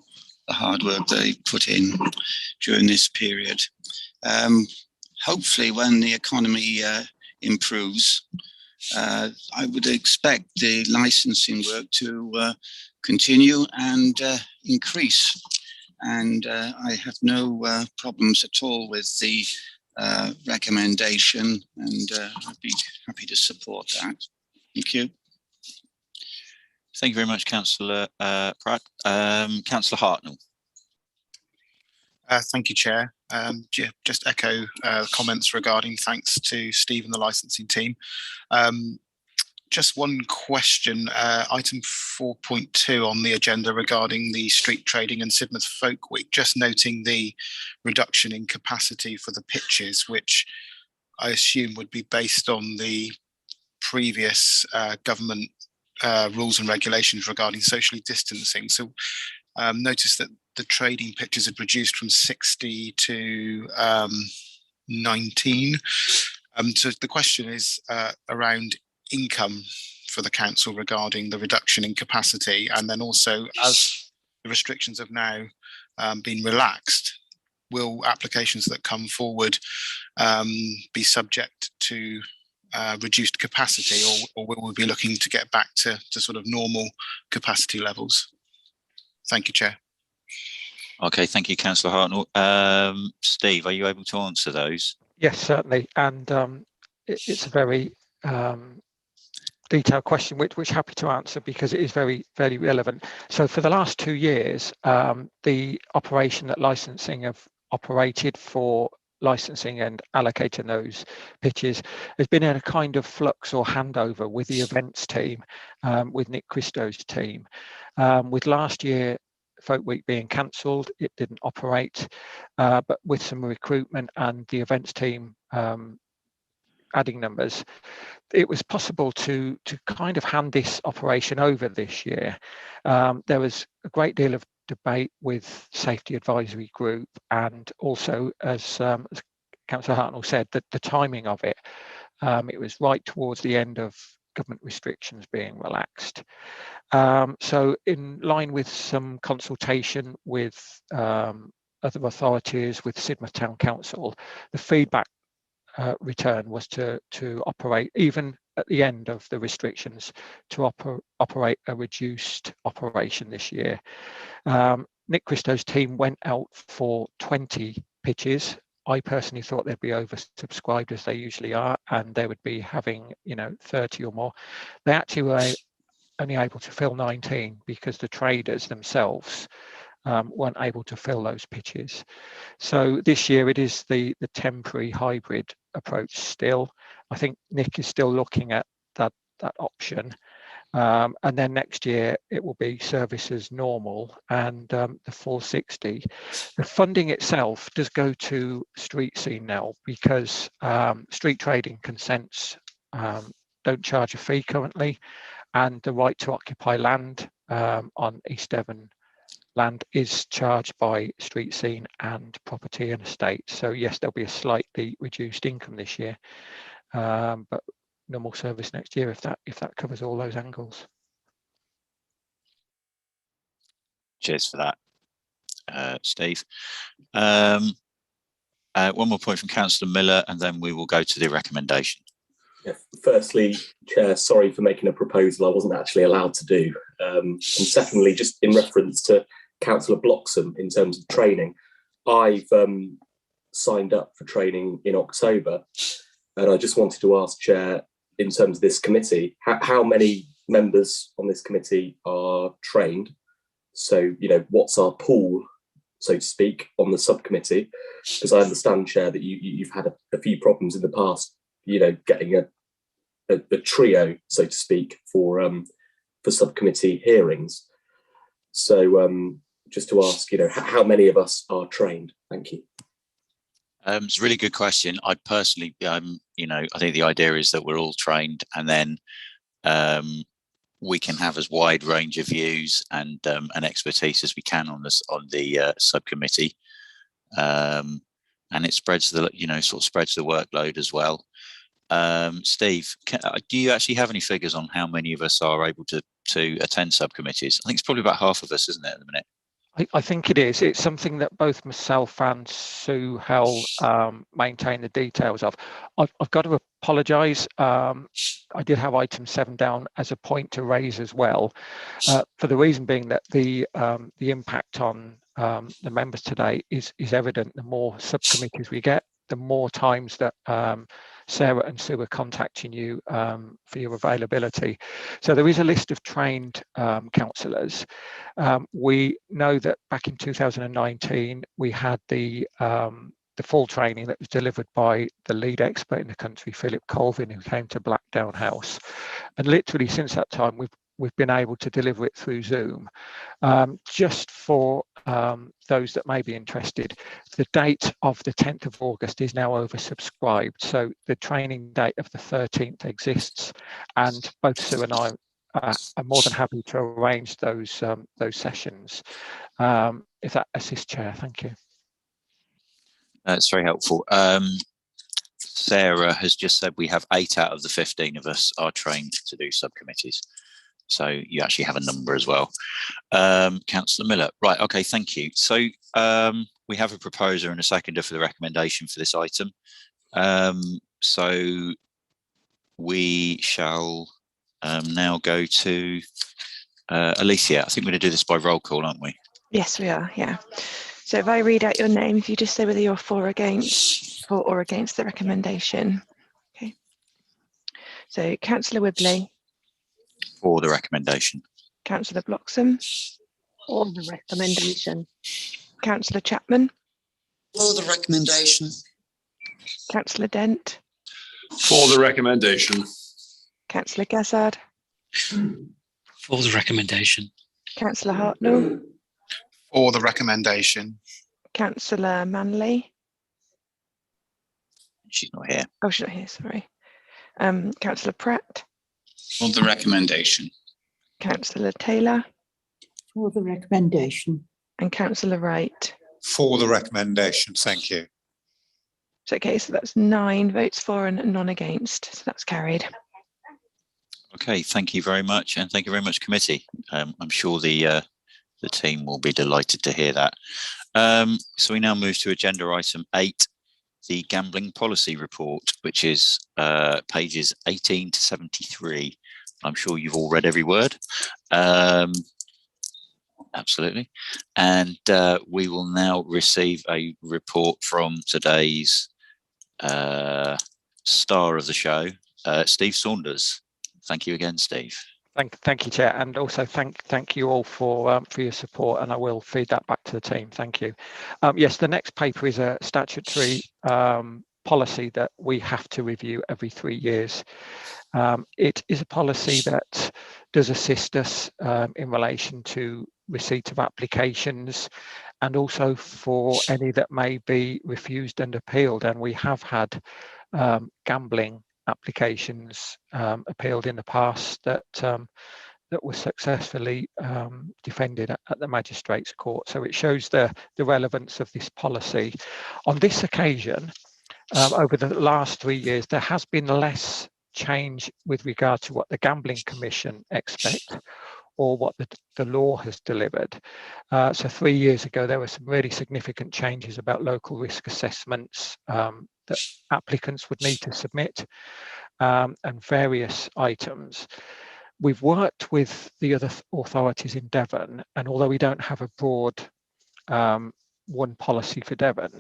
the hard work they put in during this period. Hopefully, when the economy improves, I would expect the licensing work to continue and increase. And I have no problems at all with the recommendation, and I'd be happy to support that. Thank you. Thank you very much, Councillor Pratt. Councillor Hartnell. Thank you, Chair. Just echo comments regarding thanks to Steve and the licensing team. Just one question, item 4.2 on the agenda regarding the street trading and Sidmouth Folk Week, just noting the reduction in capacity for the pitches, which I assume would be based on the previous government rules and regulations regarding socially distancing. So notice that the trading pitches had reduced from 60 to 19. So the question is around income for the council regarding the reduction in capacity, and then also as the restrictions have now been relaxed, will applications that come forward be subject to reduced capacity, or will we be looking to get back to sort of normal capacity levels? Thank you, Chair. Okay, thank you, Councillor Hartnell. Steve, are you able to answer those? Yes, certainly. And it's a very detailed question, which happy to answer because it is very relevant. So for the last 2 years, the operation that licensing have operated for licensing and allocating those pitches has been in a kind of flux or handover with the events team, with Nick Christo's team. With last year Folk Week being cancelled, it didn't operate, but with some recruitment and the events team adding numbers, it was possible to kind of hand this operation over this year. There was a great deal of debate with Safety Advisory Group, and also as Councillor Hartnell said, that the timing of it, it was right towards the end of government restrictions being relaxed. So in line with some consultation with other authorities, with Sidmouth Town Council, the feedback return was to operate, even at the end of the restrictions, to operate a reduced operation this year. Nick Christo's team went out for 20 pitches. I personally thought they'd be oversubscribed, as they usually are, and they would be having 30 or more. They actually were only able to fill 19 because the traders themselves weren't able to fill those pitches. So this year it is the temporary hybrid approach still. I think Nick is still looking at that option. And then next year it will be service as normal and the full 60. The funding itself does go to Street Scene now because street trading consents don't charge a fee currently, and the right to occupy land on East Devon land is charged by Street Scene and Property and Estate. So yes, there'll be a slightly reduced income this year, but normal service next year if that covers all those angles. Cheers for that, Steve. One more point from Councillor Miller, and then we will go to the recommendation. Yeah, firstly, Chair, sorry for making a proposal I wasn't actually allowed to do. And secondly, just in reference to Councillor Bloxham in terms of training, I've signed up for training in October, and I just wanted to ask, Chair, in terms of this committee, how many members on this committee are trained? So, what's our pool, so to speak, on the subcommittee? Because I understand, Chair, that you've had a few problems in the past, getting a trio, so to speak, for subcommittee hearings. So just to ask, how many of us are trained? Thank you. It's a really good question. I personally, I think the idea is that we're all trained, and then we can have as wide range of views and expertise as we can on the subcommittee, and it spreads the spreads the workload as well. Steve, do you actually have any figures on how many of us are able to attend subcommittees? I think it's probably about half of us, isn't it, at the minute? I think it is. It's something that both myself and Sue Hell maintain the details of. I've got to apologise. I did have item 7 down as a point to raise as well, for the reason being that the impact on the members today is evident. The more subcommittees we get, the more times that Sarah and Sue are contacting you for your availability. So there is a list of trained councillors. We know that back in 2019, we had the full training that was delivered by the lead expert in the country, Philip Colvin, who came to Blackdown House. And literally since that time, we've been able to deliver it through Zoom. Just for those that may be interested, the date of the 10th of August is now oversubscribed. So the training date of the 13th exists, and both Sue and I are more than happy to arrange those sessions. If that assists, Chair, thank you. That's very helpful. Sarah has just said we have 8 out of the 15 of us are trained to do subcommittees. So you actually have a number as well. Councillor Miller. Right, okay, thank you. So we have a proposer and a seconder for the recommendation for this item. So we shall now go to Alicia. I think we're going to do this by roll call, aren't we? Yes, we are, yeah. So if I read out your name, if you just say whether you're for or against the recommendation. Okay. So Councillor Whibley. For the recommendation. Councillor Bloxham. For the recommendation. Councillor Chapman. For the recommendation. Councillor Dent. For the recommendation. Councillor Gazzard. For the recommendation. Councillor Hartnell. For the recommendation. Councillor Manley. She's not here. Oh, she's not here, sorry. Councillor Pratt. For the recommendation. Councillor Taylor. For the recommendation. And Councillor Wright. For the recommendation, thank you. So, okay, so that's 9 votes for and none against. So that's carried. Okay, thank you very much, and thank you very much, committee. I'm sure the team will be delighted to hear that. So we now move to agenda item 8, the gambling policy report, which is pages 18 to 73. I'm sure you've all read every word. Absolutely. And we will now receive a report from today's star of the show, Steve Saunders. Thank you again, Steve. Thank you, Chair, and also thank you all for your support, and I will feed that back to the team. Thank you. Yes, the next paper is a statutory policy that we have to review every 3 years. It is a policy that does assist us in relation to receipt of applications, and also for any that may be refused and appealed. And we have had gambling applications appealed in the past that were successfully defended at the Magistrates' Court. So it shows the relevance of this policy. On this occasion, over the last 3 years, there has been less change with regard to what the Gambling Commission expect or what the law has delivered. So 3 years ago, there were some really significant changes about local risk assessments that applicants would need to submit, and various items. We've worked with the other authorities in Devon, and although we don't have a broad one policy for Devon,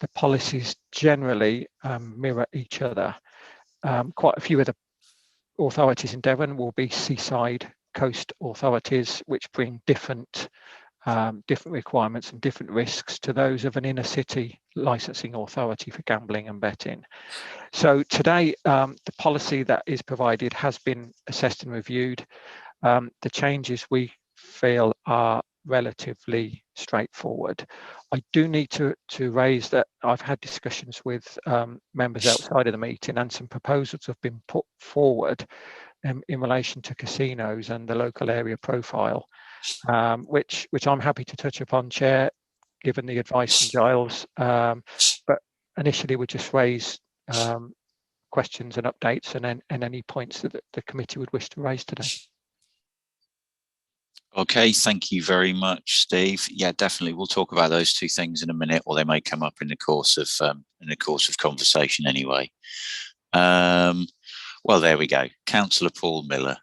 the policies generally mirror each other. Quite a few of the authorities in Devon will be seaside coast authorities, which bring different requirements and different risks to those of an inner city licensing authority for gambling and betting. So today, the policy that is provided has been assessed and reviewed. The changes we feel are relatively straightforward. I do need to raise that I've had discussions with members outside of the meeting, and some proposals have been put forward in relation to casinos and the local area profile, which I'm happy to touch upon, Chair, given the advice from Giles. But initially we'll just raise questions and updates, and any points that the committee would wish to raise today. Okay, thank you very much, Steve. Yeah, definitely. We'll talk about those two things in a minute, or they may come up in the course of conversation anyway. Well, there we go. Councillor Paul Miller.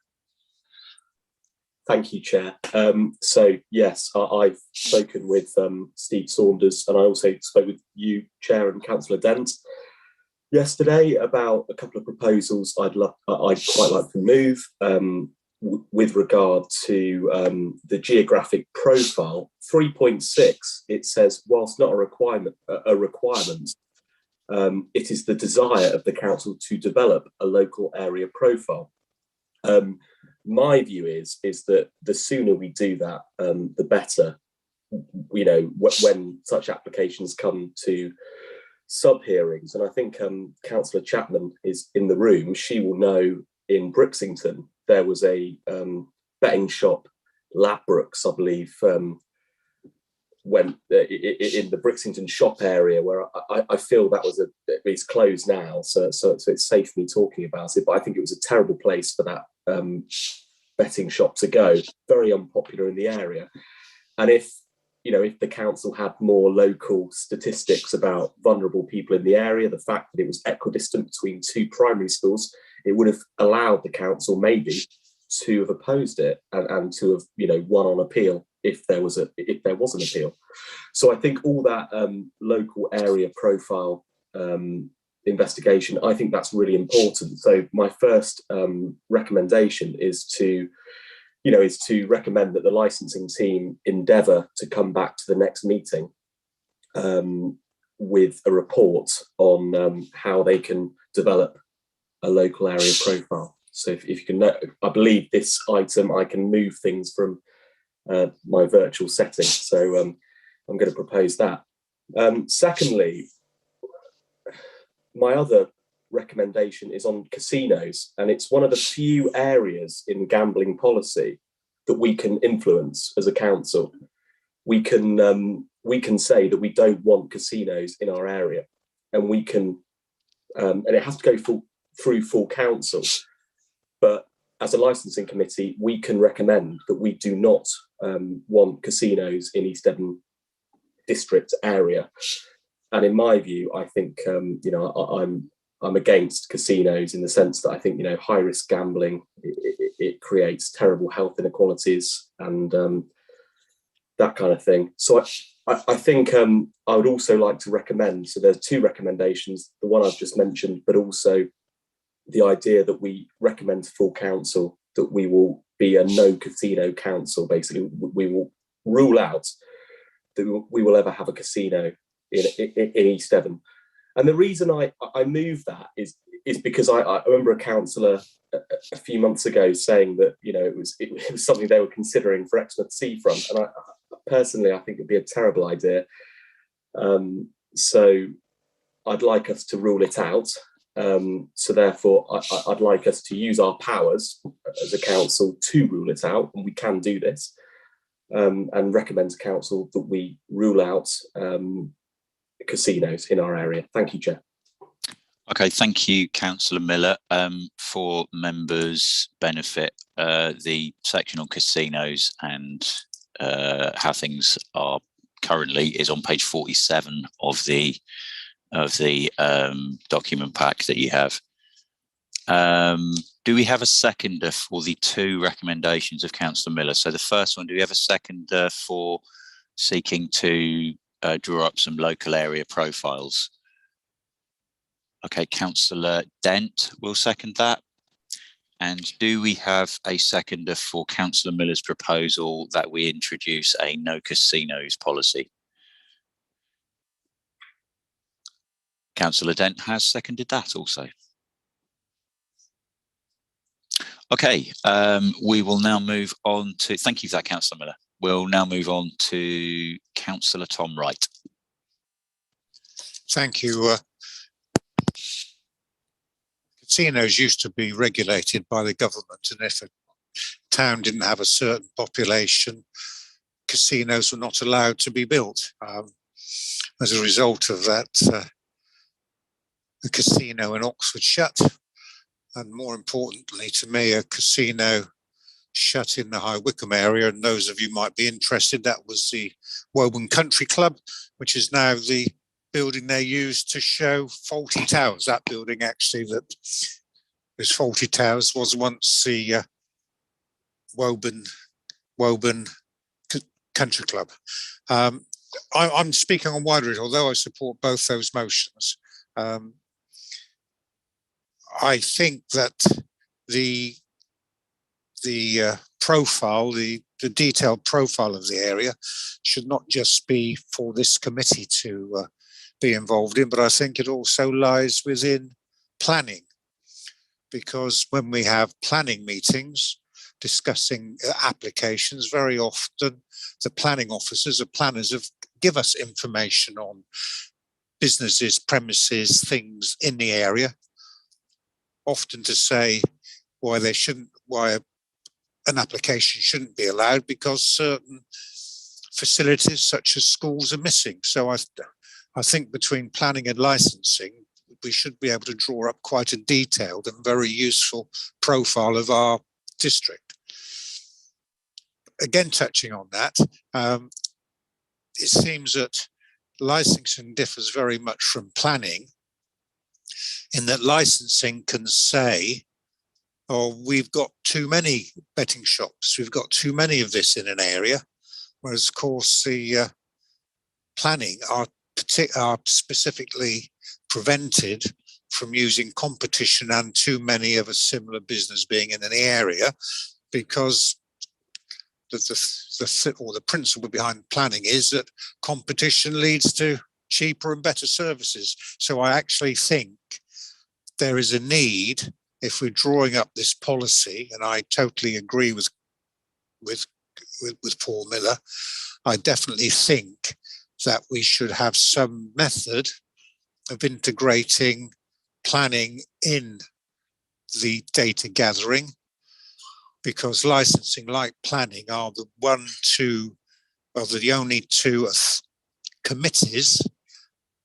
Thank you, Chair. So yes, I've spoken with Steve Saunders, and I also spoke with you, Chair, and Councillor Dent yesterday about a couple of proposals I'd quite like to move with regard to the geographic profile. 3.6, it says, whilst not a requirement, it is the desire of the council to develop a local area profile. My view is that the sooner we do that, the better. You know, when such applications come to sub-hearings, and I think Councillor Chapman is in the room, she will know in Brixington there was a betting shop, Ladbrokes, I believe, when in the Brixington shop area, where I feel that was it's closed now, so it's safe for me talking about it. But I think it was a terrible place for that betting shop to go. Very unpopular in the area, and if the council had more local statistics about vulnerable people in the area, the fact that it was equidistant between 2 primary schools, it would have allowed the council maybe to have opposed it and to have won on appeal if there was an appeal. So I think all that local area profile investigation, I think that's really important. So my first recommendation is to recommend that the licensing team endeavour to come back to the next meeting with a report on how they can develop a local area profile. So if you can, I believe this item, I can move things from my virtual setting. So I'm going to propose that. Secondly, my other recommendation is on casinos, and it's one of the few areas in gambling policy that we can influence as a council. We can say that we don't want casinos in our area, and we can, and it has to go through full council. But as a licensing committee, we can recommend that we do not want casinos in East Devon district area. And in my view, I think I'm against casinos in the sense that I think high risk gambling it creates terrible health inequalities and that kind of thing. So I think I would also like to recommend. So there's 2 recommendations: the one I've just mentioned, but also the idea that we recommend to full council that we will be a no casino council. Basically, we will rule out that we will ever have a casino in East Devon. And the reason I move that is because I remember a councillor a few months ago saying that it was something they were considering for Exmouth Seafront, and I personally think it'd be a terrible idea. So I'd like us to rule it out. So therefore, I'd like us to use our powers as a council to rule it out, and we can do this, and recommend to council that we rule out casinos in our area. Thank you, Chair. Okay, thank you, Councillor Miller. For members' benefit, the section on casinos and how things are currently is on page 47 of the document pack that you have. Do we have a seconder for the 2 recommendations of Councillor Miller? So the first one, do we have a seconder for seeking to draw up some local area profiles? Okay, Councillor Dent will second that. And do we have a seconder for Councillor Miller's proposal that we introduce a no casinos policy? Councillor Dent has seconded that also. Okay, we will now move on to, thank you for that, Councillor Miller. We'll now move on to Councillor Tom Wright. Thank you. Casinos used to be regulated by the government, and if a town didn't have a certain population, casinos were not allowed to be built. As a result of that, the casino in Oxford shut, and more importantly to me, a casino shut in the High Wycombe area. And those of you might be interested, that was the Woburn Country Club, which is now the building they used to show Fawlty Towers. That building actually that is Fawlty Towers was once the Woburn Country Club. I'm speaking on Wideridge, although I support both those motions. I think that the profile, the detailed profile of the area should not just be for this committee to be involved in, but I think it also lies within planning, because when we have planning meetings discussing applications, very often the planning officers or planners give us information on businesses, premises, things in the area, often to say why an application shouldn't be allowed because certain facilities such as schools are missing. So I think between planning and licensing, we should be able to draw up quite a detailed and very useful profile of our district. Again, touching on that, it seems that licensing differs very much from planning in that licensing can say, oh, we've got too many betting shops, we've got too many of this in an area, whereas of course the planning are specifically prevented from using competition and too many of a similar business being in an area, because the principle behind planning is that competition leads to cheaper and better services. So I actually think there is a need, if we're drawing up this policy, and I totally agree with Paul Miller, I definitely think that we should have some method of integrating planning in the data gathering, because licensing, like planning, are the only two committees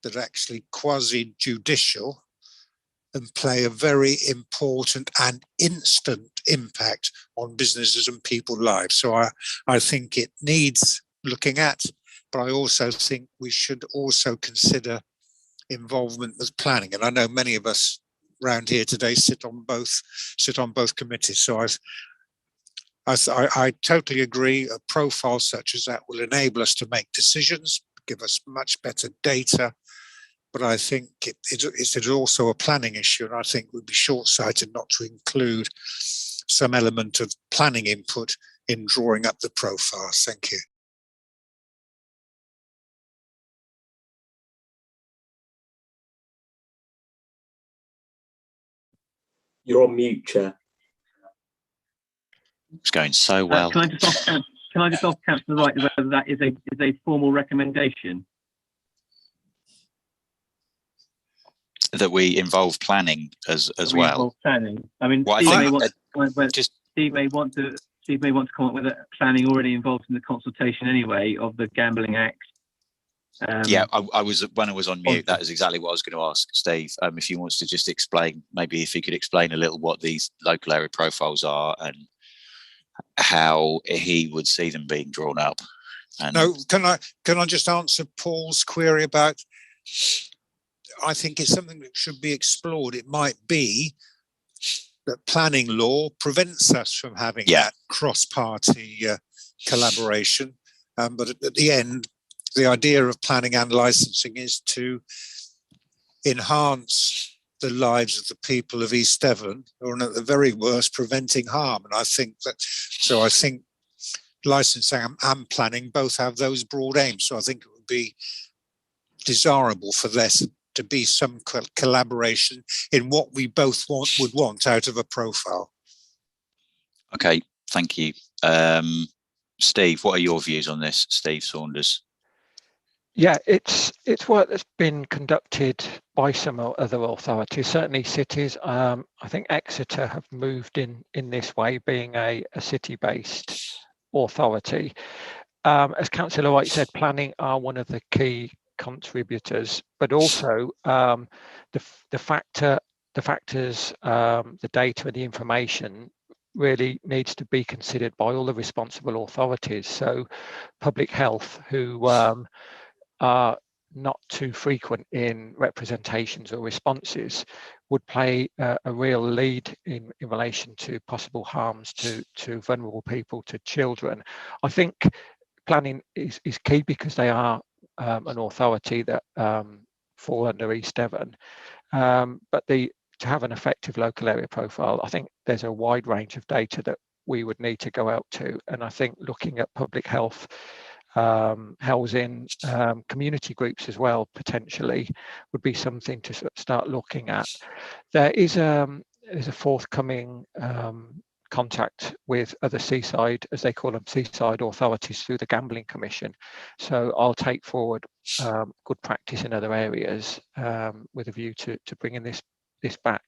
that are actually quasi-judicial and play a very important and instant impact on businesses and people's lives. So I think it needs looking at, but I also think we should also consider involvement with planning. And I know many of us around here today sit on both committees. So I totally agree. A profile such as that will enable us to make decisions, give us much better data. But I think it's also a planning issue, and I think it would be short-sighted not to include some element of planning input in drawing up the profiles. Thank you. You're on mute, Chair. It's going so well. Can I just ask Councillor Wright whether that is a formal recommendation? That we involve planning as well. Planning. I mean, well, Steve may want to comment whether planning already involved in the consultation anyway of the Gambling Act. Yeah, I was, when I was on mute, that is exactly what I was going to ask Steve. If he wants to just explain, maybe if he could explain a little what these local area profiles are and how he would see them being drawn up. And no, can I just answer Paul's query about? I think it's something that should be explored. It might be that planning law prevents us from having that cross-party collaboration. But at the end, the idea of planning and licensing is to enhance the lives of the people of East Devon, or at the very worst, preventing harm. And I think licensing and planning both have those broad aims. So I think it would be desirable for this to be some collaboration in what we both would want out of a profile. Okay, thank you. Steve, what are your views on this? Steve Saunders. Yeah, it's work that's been conducted by some other authorities, certainly cities. I think Exeter have moved in this way, being a city-based authority. As Councillor White said, planning are one of the key contributors, but also the factors, the data and the information really needs to be considered by all the responsible authorities. So public health, who are not too frequent in representations or responses, would play a real lead in relation to possible harms to vulnerable people, to children. I think planning is key because they are an authority that fall under East Devon. But to have an effective local area profile, I think there's a wide range of data that we would need to go out to. And I think looking at public health, housing, community groups as well, potentially, would be something to start looking at. There is a forthcoming contact with other seaside, as they call them, seaside authorities through the Gambling Commission. So I'll take forward good practice in other areas with a view to bringing this back.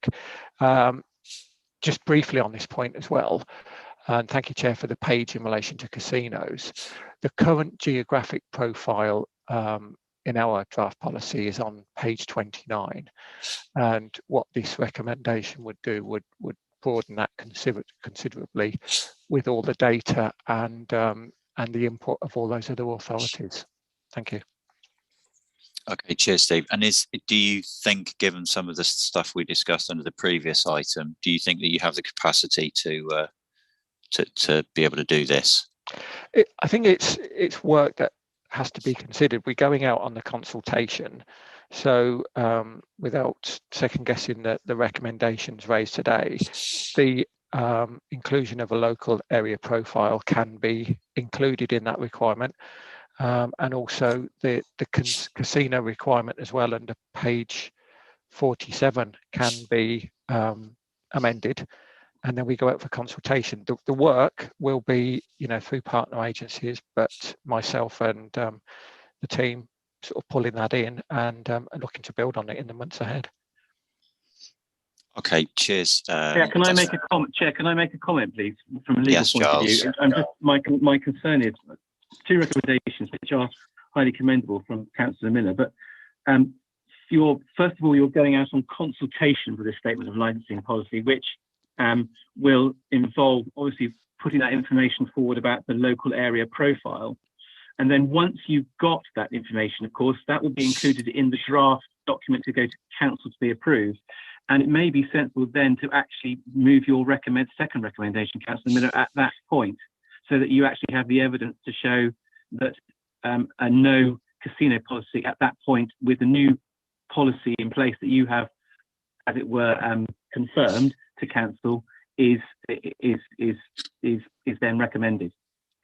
Just briefly on this point as well, And thank you, Chair, for the page in relation to casinos. The current geographic profile in our draft policy is on page 29. And what this recommendation would do would broaden that considerably with all the data and the input of all those other authorities. Thank you. Okay, cheers, Steve. And do you think, given some of the stuff we discussed under the previous item, do you think that you have the capacity to be able to do this? I think it's work that has to be considered. We're going out on the consultation, so without second guessing the recommendations raised today, the inclusion of a local area profile can be included in that requirement. And also the casino requirement as well under page 47 can be amended, and then we go out for consultation. The work will be, through partner agencies, but myself and the team sort of pulling that in and looking to build on it in the months ahead. Okay, cheers. Yeah, can I make a comment, Chair? Can I make a comment, please, from a legal point of view? My concern is two recommendations which are highly commendable from Councillor Miller, but first of all, you're going out on consultation for this statement of licensing policy, which will involve obviously putting that information forward about the local area profile. And then once you've got that information, of course, that will be included in the draft document to go to Council to be approved. And it may be sensible then to actually move your second recommendation, Councillor Miller, at that point, so that you actually have the evidence to show that a no casino policy at that point, with the new policy in place that you have, as it were, confirmed to Council, is then recommended,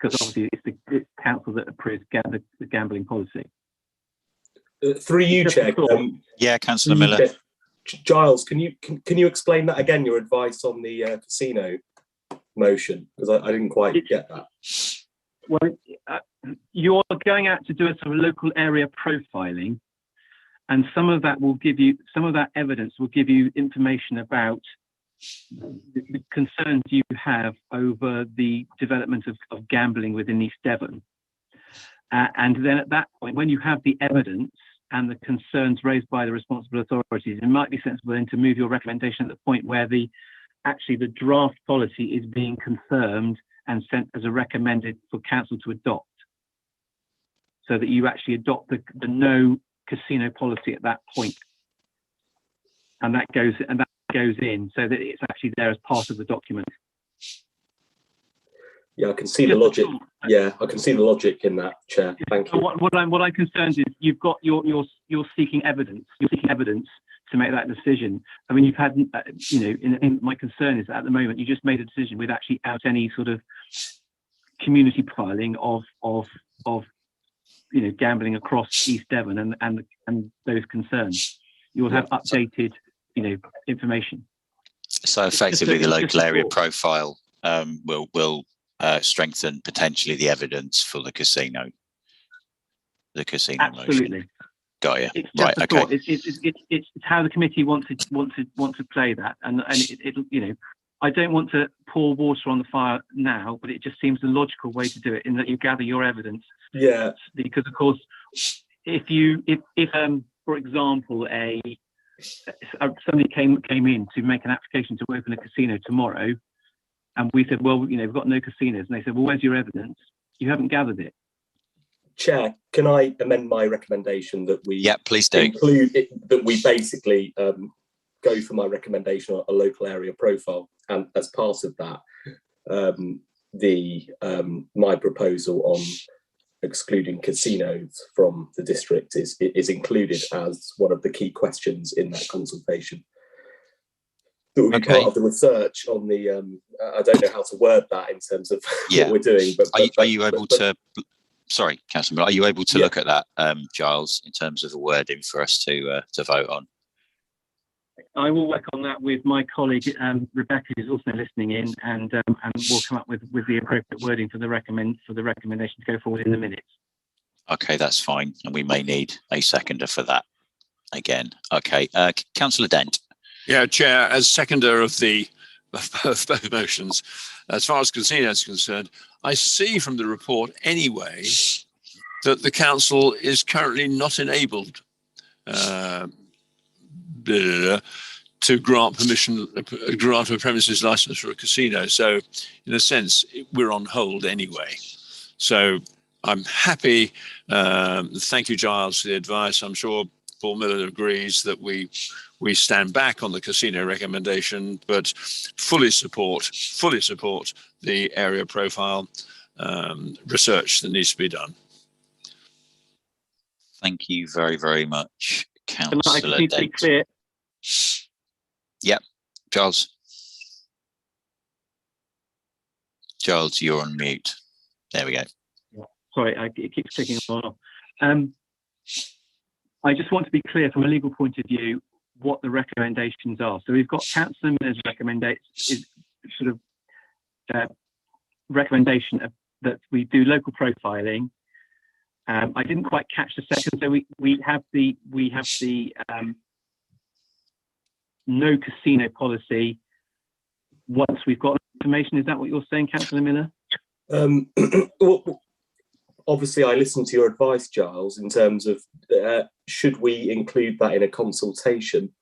because obviously it's Council that approves the gambling policy. Through you, Chair. Yeah, Councillor Miller. Giles, can you explain that again? Your advice on the casino motion, because I didn't quite get that. Well, you're going out to do a sort of local area profiling, and some of that evidence will give you information about the concerns you have over the development of gambling within East Devon. And then at that point, when you have the evidence and the concerns raised by the responsible authorities, it might be sensible then to move your recommendation at the point where the draft policy is being confirmed and sent as a recommended for Council to adopt, so that you actually adopt the no casino policy at that point, and that goes in so that it's actually there as part of the document. Yeah, I can see the logic. Yeah, I can see the logic in that, Chair. Thank you. What I'm concerned is you've got you're seeking evidence. You're seeking evidence to make that decision. I mean, you've had, my concern is that at the moment you just made a decision without any sort of community profiling of gambling across East Devon and those concerns. You'll have updated, information. So effectively, the local area profile will strengthen potentially the evidence for the casino. Absolutely. Motion. Got you. It's right. Okay. It's how the committee want to play that, and I don't want to pour water on the fire now, but it just seems the logical way to do it, in that you gather your evidence. Yeah. Because of course, if for example somebody came in to make an application to open a casino tomorrow, and we said, well, we've got no casinos, and they said, well, where's your evidence? You haven't gathered it. Chair, can I amend my recommendation that we please do include it, that we basically go for my recommendation on a local area profile, and as part of that, my proposal on excluding casinos from the district is included as one of the key questions in that consultation. That will be part of the research on the. I don't know how to word that in terms of what we're doing, but are you able to? Sorry, Councillor, are you able to look at that, Giles, in terms of the wording for us to vote on? I will work on that with my colleague Rebecca, who's also listening in, and we'll come up with the appropriate wording for the recommendation to go forward in the minutes. Okay, that's fine, and we may need a seconder for that again. Okay, Councillor Dent. Yeah, Chair, as seconder of both motions, as far as casino is concerned, I see from the report anyway that the council is currently not enabled to grant grant a premises license for a casino. So in a sense, we're on hold anyway. So I'm happy. Thank you, Giles, for the advice. I'm sure Paul Miller agrees that we stand back on the casino recommendation, but fully support the area profile research that needs to be done. Thank you very, very much, I just Councillor need to be Dent. clear. Yep, Giles. Giles, you're on mute. There we go. Sorry, it keeps clicking on. I just want to be clear from a legal point of view what the recommendations are. So we've got Councillor Miller's recommendation that we do local profiling. I didn't quite catch the second. So we have the no casino policy once we've got information. Is that what you're saying, Councillor Miller? Well, obviously, I listened to your advice, Giles, in terms of should we include that in a consultation?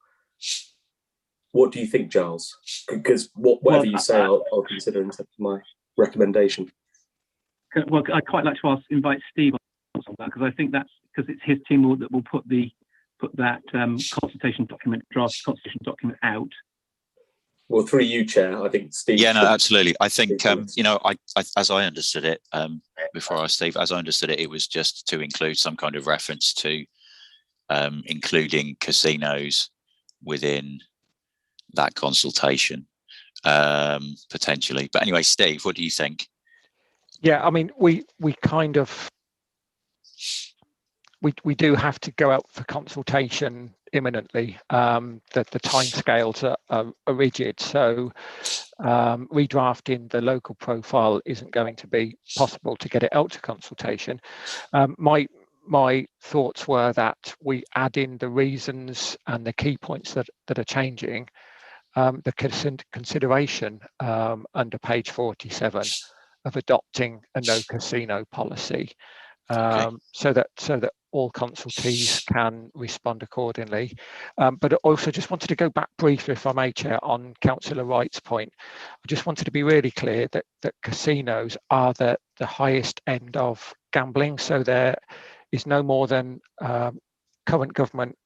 What do you think, Giles? Because whatever you say, I'll consider in terms of my recommendation. Well, I'd quite like to invite Steve on that, because I think that's because it's his team that will put that consultation document, draft consultation document out. Well, through you, Chair, I think Steve. Yeah, no, absolutely. I think you know, I as I understood it, before I Steve, as I understood it, it was just to include some kind of reference to including casinos within that consultation, potentially. But anyway, Steve, what do you think? Yeah, I mean, we kind of we do have to go out for consultation imminently. The timescales are rigid, so redrafting the local profile isn't going to be possible to get it out to consultation. My thoughts were that we add in the reasons and the key points that are changing, the consideration under page 47 of adopting a no casino policy, so that all consultees can respond accordingly. But I also just wanted to go back briefly, if I may, Chair, on Councillor Wright's point. I just wanted to be really clear that casinos are the highest end of gambling, so there is no more than current government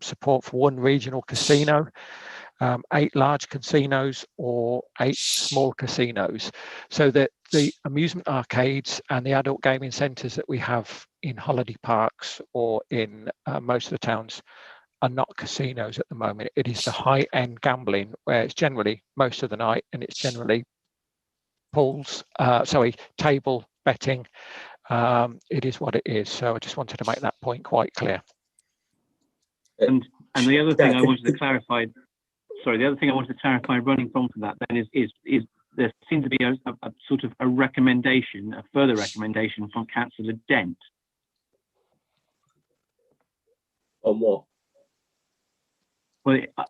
support for one regional casino, 8 large casinos or 8 small casinos, so that the amusement arcades and the adult gaming centres that we have in holiday parks or in most of the towns are not casinos at the moment. It is the high-end gambling where it's generally most of the night, and it's generally table betting. It is what it is. So I just wanted to make that point quite clear. And the other thing I wanted to clarify. Sorry, the other thing I wanted to clarify running from that then is there seems to be a sort of a recommendation, a further recommendation from Councillor Dent. On what? Well, I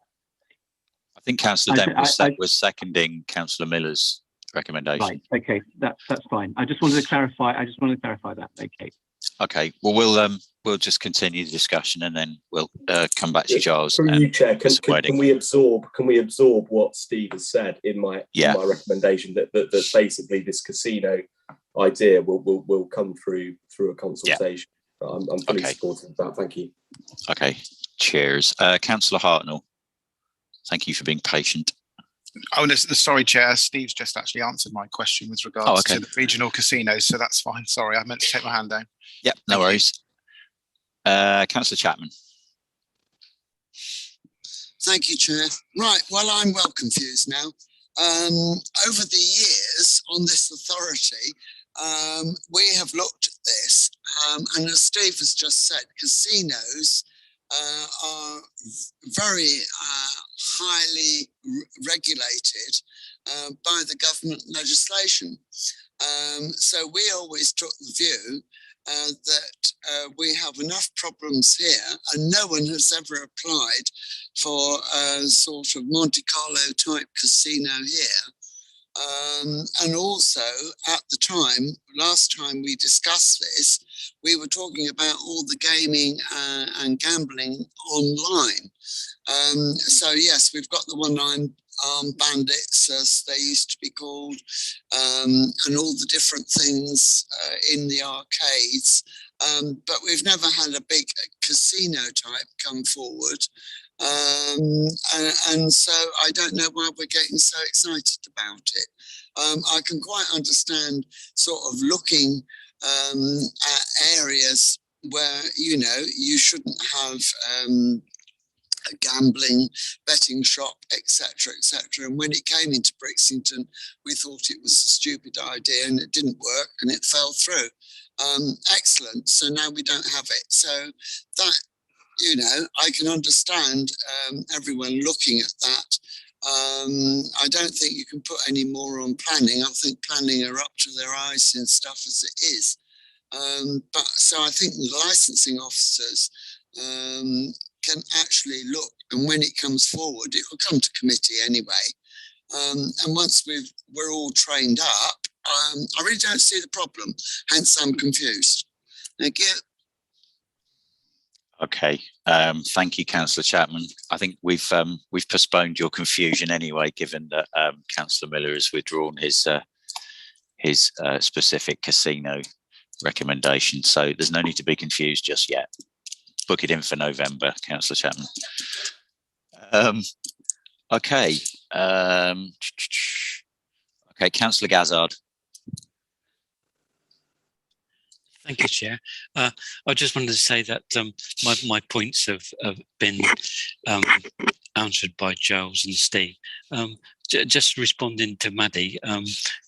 think Councillor Dent was seconding Councillor Miller's recommendation. Right. Okay, that's fine. I just wanted to clarify. That. Okay. Okay. Well, we'll just continue the discussion, and then we'll come back to you, Giles. From you, Chair, can we absorb what Steve has said in my recommendation that basically this casino idea will come through a consultation. Yeah. I'm fully supportive of that. Thank you. Okay. Cheers. Councillor Hartnell, thank you for being patient. Oh, sorry, Chair. Steve's just actually answered my question with regards to the regional casinos, so that's fine. Sorry, I meant to take my hand down. Yep, no worries. Councillor Chapman. Thank you, Chair. Right, well, I'm well confused now. Over the years on this authority, we have looked at this, and as Steve has just said, casinos are very highly regulated by the government legislation. So we always took the view that we have enough problems here, and no one has ever applied for a sort of Monte Carlo type casino here. And also at the time, last time we discussed this, we were talking about all the gaming and gambling online. So yes, we've got the one-line bandits, as they used to be called, and all the different things in the arcades. But we've never had a big casino type come forward. And so I don't know why we're getting so excited about it. I can quite understand sort of looking at areas where, you know, you shouldn't have a gambling, betting shop, etc., etc. And when it came into Brixington, we thought it was a stupid idea and it didn't work and it fell through. Excellent. So now we don't have it. So that, you know, I can understand everyone looking at that. I don't think you can put any more on planning. I think planning are up to their eyes in stuff as it is. But so I think the licensing officers can actually look, and when it comes forward, it will come to committee anyway. And once we're all trained up, I really don't see the problem. Hence, I'm confused. Thank you. Okay, thank you, Councillor Chapman. I think we've postponed your confusion anyway, given that Councillor Miller has withdrawn his specific casino recommendation. So there's no need to be confused just yet. Book it in for November, Councillor Chapman. Okay, okay, Councillor Gazzard. Thank you, Chair. I just wanted to say that my points have been answered by Giles and Steve. Just responding to Maddie,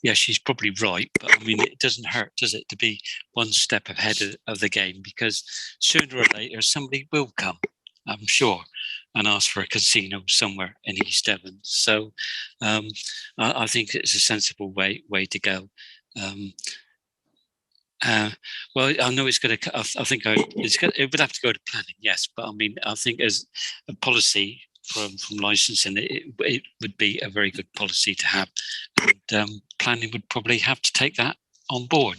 yeah, she's probably right, but I mean, it doesn't hurt, does it, to be one step ahead of the game, because sooner or later somebody will come, I'm sure, and ask for a casino somewhere in East Devon. So I think it's a sensible way to go. Well, I know it's going to. I think it would have to go to planning, yes. But I mean, I think as a policy from licensing, it would be a very good policy to have, and planning would probably have to take that on board.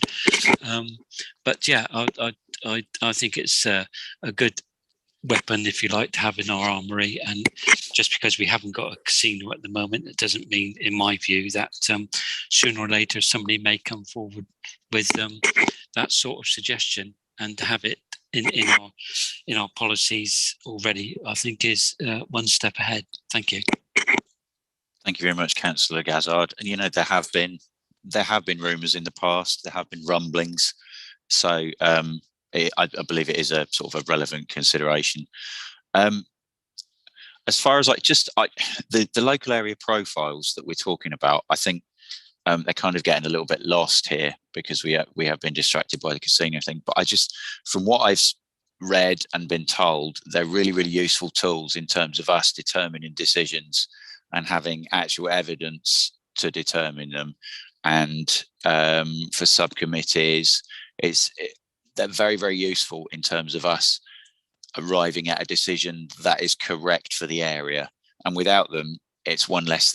But yeah, I think it's a good weapon, if you like, to have in our armory. And just because we haven't got a casino at the moment, it doesn't mean, in my view, that sooner or later somebody may come forward with that sort of suggestion, and to have it in our policies already, I think is one step ahead. Thank you. Thank you very much, Councillor Gazzard. And you know, there have been rumours in the past. There have been rumblings. So I believe it is a sort of a relevant consideration. As far as the local area profiles that we're talking about, I think they're kind of getting a little bit lost here, because we have been distracted by the casino thing. But from what I've read and been told, they're really, really useful tools in terms of us determining decisions and having actual evidence to determine them. And for subcommittees, they're very, very useful in terms of us arriving at a decision that is correct for the area. And without them, it's one less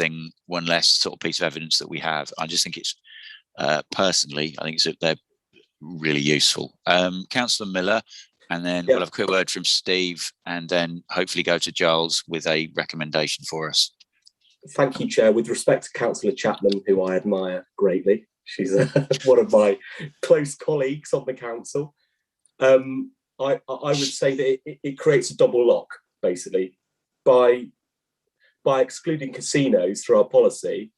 sort of piece of evidence that we have. I just think it's, personally, I think they're really useful. Councillor Miller, and then we'll have a quick word from Steve, and then hopefully go to Giles with a recommendation for us. Thank you, Chair. With respect to Councillor Chapman, who I admire greatly, she's one of my close colleagues on the council. I would say that it creates a double lock, basically, by excluding casinos through our policy.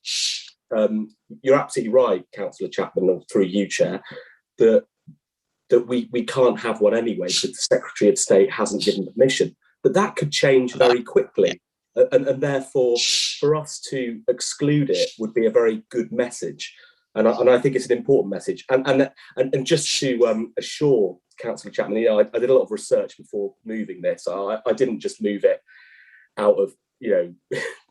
You're absolutely right, Councillor Chapman, through you, Chair, that we can't have one anyway because the Secretary of State hasn't given permission. But that could change very quickly, and therefore, for us to exclude it would be a very good message. And I think it's an important message. And just to assure Councillor Chapman, you know, I did a lot of research before moving this. I didn't just move it out of, you know,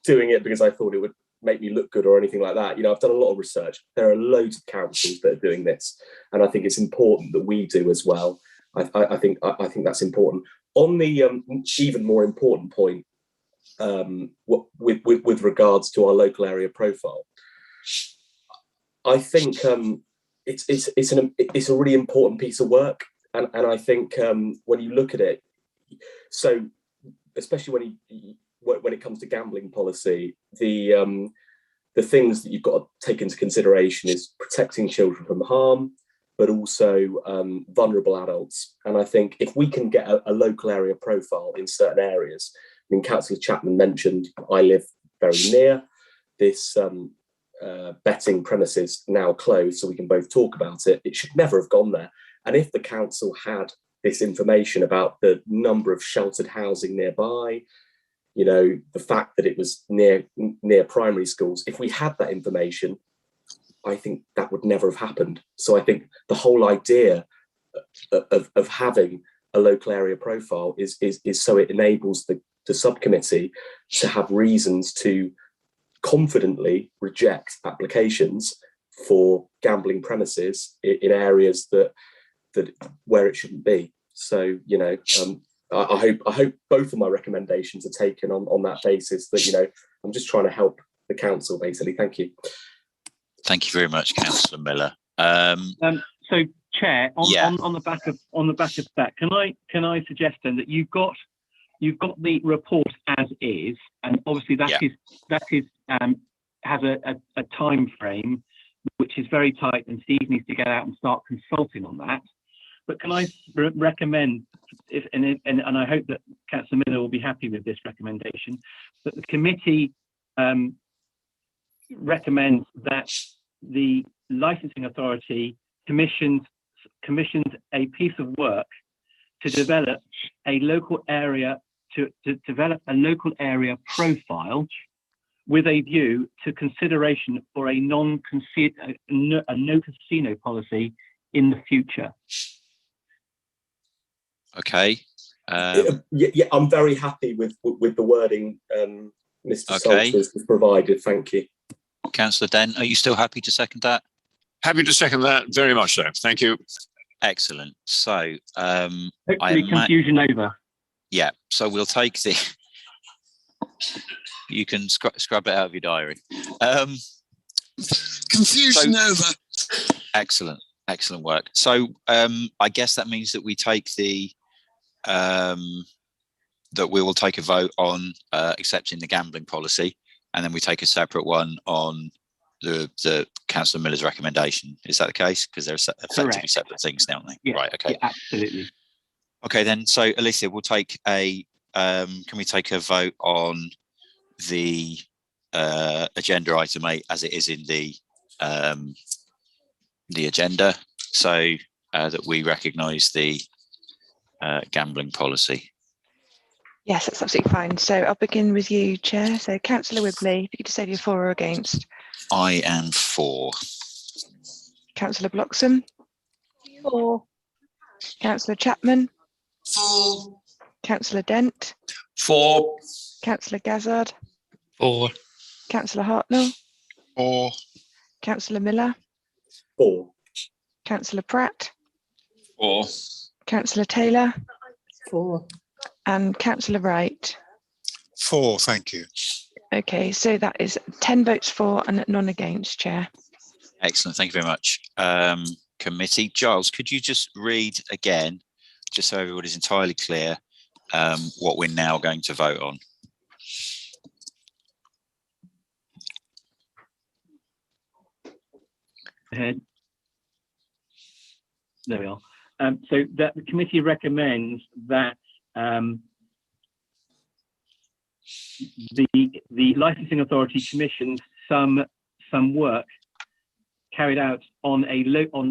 doing it because I thought it would make me look good or anything like that. You know, I've done a lot of research. There are loads of councils that are doing this, and I think it's important that we do as well. I think that's important. On the even more important point, with regards to our local area profile, I think it's a really important piece of work, and I think when you look at it, so especially when it comes to gambling policy, the things that you've got to take into consideration is protecting children from harm, but also vulnerable adults. And I think if we can get a local area profile in certain areas, I mean, Councillor Chapman mentioned I live very near this betting premises, now closed, so we can both talk about it. It should never have gone there. And if the council had this information about the number of sheltered housing nearby, you know, the fact that it was near primary schools, if we had that information, I think that would never have happened. So I think the whole idea of having a local area profile is so it enables the subcommittee to have reasons to confidently reject applications for gambling premises in areas that where it shouldn't be. So, you know, I hope both of my recommendations are taken on that basis, that, you know, I'm just trying to help the council, basically. Thank you. Thank you very much, Councillor Miller. So, Chair, on the back of that, can I suggest then that you've got the report as is, and obviously that has a time frame which is very tight, and Steve needs to get out and start consulting on that. But can I recommend, and I hope that Councillor Miller will be happy with this recommendation, that the committee recommends that the licensing authority commissions a piece of work to develop a local area profile with a view to consideration for a no casino policy in the future. Okay. Yeah, I'm very happy with the wording Mr. Salters has provided. Thank you. Councillor Dent, are you still happy to second that? Happy to second that, very much so. Thank you. Excellent. So, hopefully confusion over. Yeah. So we'll take the. You can scrub it out of your diary. Confusion over. Excellent. Excellent work. So I guess that means that we take the that we will take a vote on accepting the gambling policy, and then we take a separate one on the Councillor Miller's recommendation. Is that the case? Because they're effectively separate things now, aren't they? Yeah, right. Okay. Yeah, absolutely. Okay, then. So Alicia, we'll take a. Can we take a vote on the agenda item 8 as it is in the agenda, so that we recognise the gambling policy? Yes, that's absolutely fine. So I'll begin with you, Chair. So Councillor Wibley, if you could just say if you're for or against. I am for. Councillor Bloxham. For. Councillor Chapman. For. Councillor Dent. For. Councillor Gazzard. For. Councillor Hartnell. For. Councillor Miller. For. Councillor Pratt. For. Councillor Taylor. For. And Councillor Wright. For, thank you. Okay, so that is 10 votes for and none against, Chair. Excellent, thank you very much. Committee, Giles, could you just read again, just so everybody's entirely clear, what we're now going to vote on? Ahead. There we are. So that the committee recommends that the licensing authority commissions some work carried out on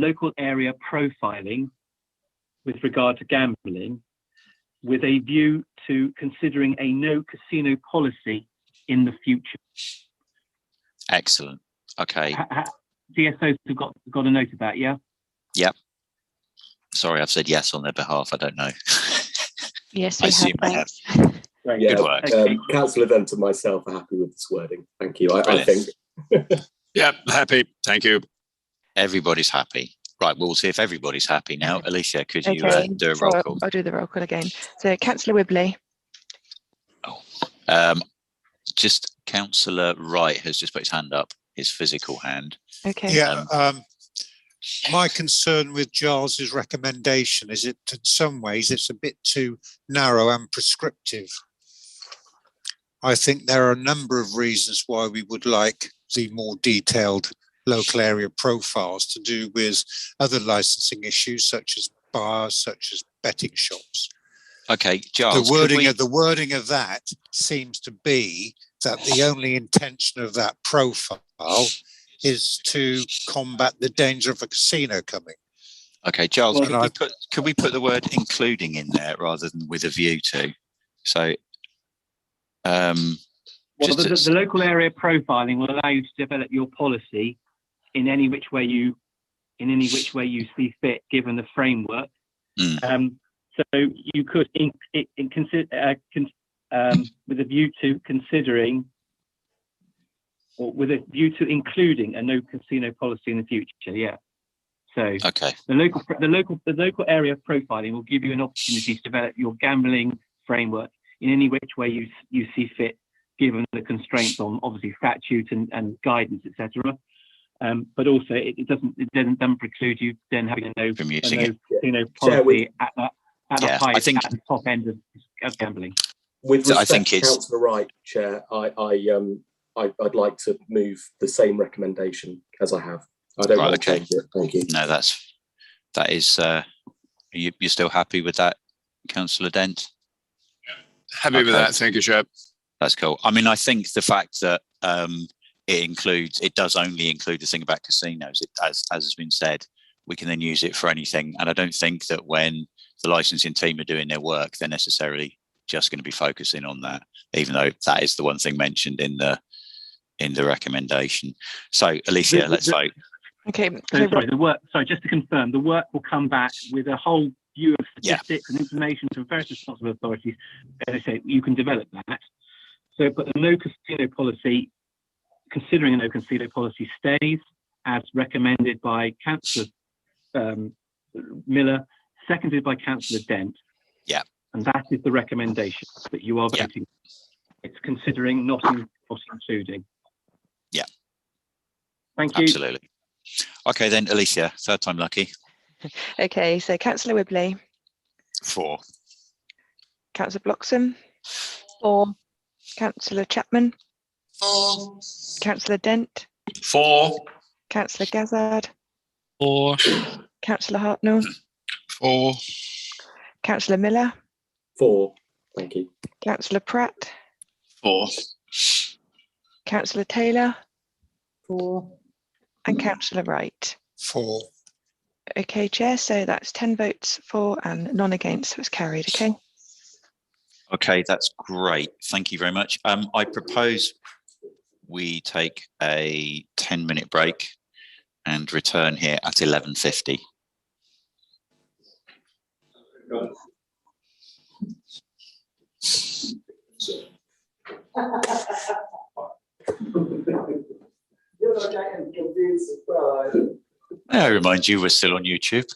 local area profiling with regard to gambling, with a view to considering a no casino policy in the future. Excellent. Okay. DSOs have got a note of that, yeah? Yep. Sorry, I've said yes on their behalf. I don't know. Yes, I assume I have. Right. Yeah, good work. Councillor Dent and myself are happy with this wording. Thank you. I think. Yeah, happy. Thank you. Everybody's happy. Right, we'll see if everybody's happy now. Alicia, could you Okay, do a so roll call? I'll do the roll call again. So Councillor Wibley. Just Councillor Wright has just put his hand up. his physical hand. Okay. Yeah. My concern with Giles's recommendation is it, in some ways, it's a bit too narrow and prescriptive. I think there are a number of reasons why we would like the more detailed local area profiles to do with other licensing issues, such as bars, such as betting shops. Okay, Giles, the wording of that seems to be that the only intention of that profile is to combat the danger of a casino coming. Okay, Giles, Well, could we put the word including in there rather than with a view to? So, well, the local area profiling will allow you to develop your policy in any which way you see fit, given the framework. So you could consider with a view to considering, or with a view to including a no casino policy in the future. Yeah. So okay, the local area profiling will give you an opportunity to develop your gambling framework in any which way you see fit, given the constraints on obviously statute and guidance, etc. But also it doesn't preclude you then having a no casino policy at the top end of gambling. With respect to Councillor Wright, Chair, I'd like to move the same recommendation as I have. I don't want to change it. Thank you. No, that is. You're still happy with that, Councillor Dent? Happy with that. Thank you, Chair. That's cool. I mean, I think the fact that it does only include the thing about casinos, as has been said, we can then use it for anything. And I don't think that when the licensing team are doing their work, they're necessarily just going to be focusing on that, even though that is the one thing mentioned in the recommendation. So, Alicia, let's vote. Okay. Sorry, just to confirm, the work will come back with a whole view of statistics and information from various responsible authorities. As I say, you can develop that. So, but the no casino policy, considering a no casino policy, stays as recommended by Councillor Miller, seconded by Councillor Dent. Yeah. And that is the recommendation that you are voting. It's considering, not including. Yeah. Thank you. Absolutely. Okay, then, Alicia, third time lucky. Okay, so Councillor Whibley. 4. Councillor Bloxham. 4. Councillor Chapman. 4. Councillor Dent. 4. Councillor Gazzard. 4. Councillor Hartnell. 4. Councillor Miller. 4. Thank you. Councillor Pratt. 4. Councillor Taylor. 4. And Councillor Wright. 4. Okay, Chair, so that's 10 votes for and none against, so it's carried, okay? Okay, that's great. Thank you very much. I propose we take a 10-minute break and return here at 11:50. I remind you, we're still on YouTube.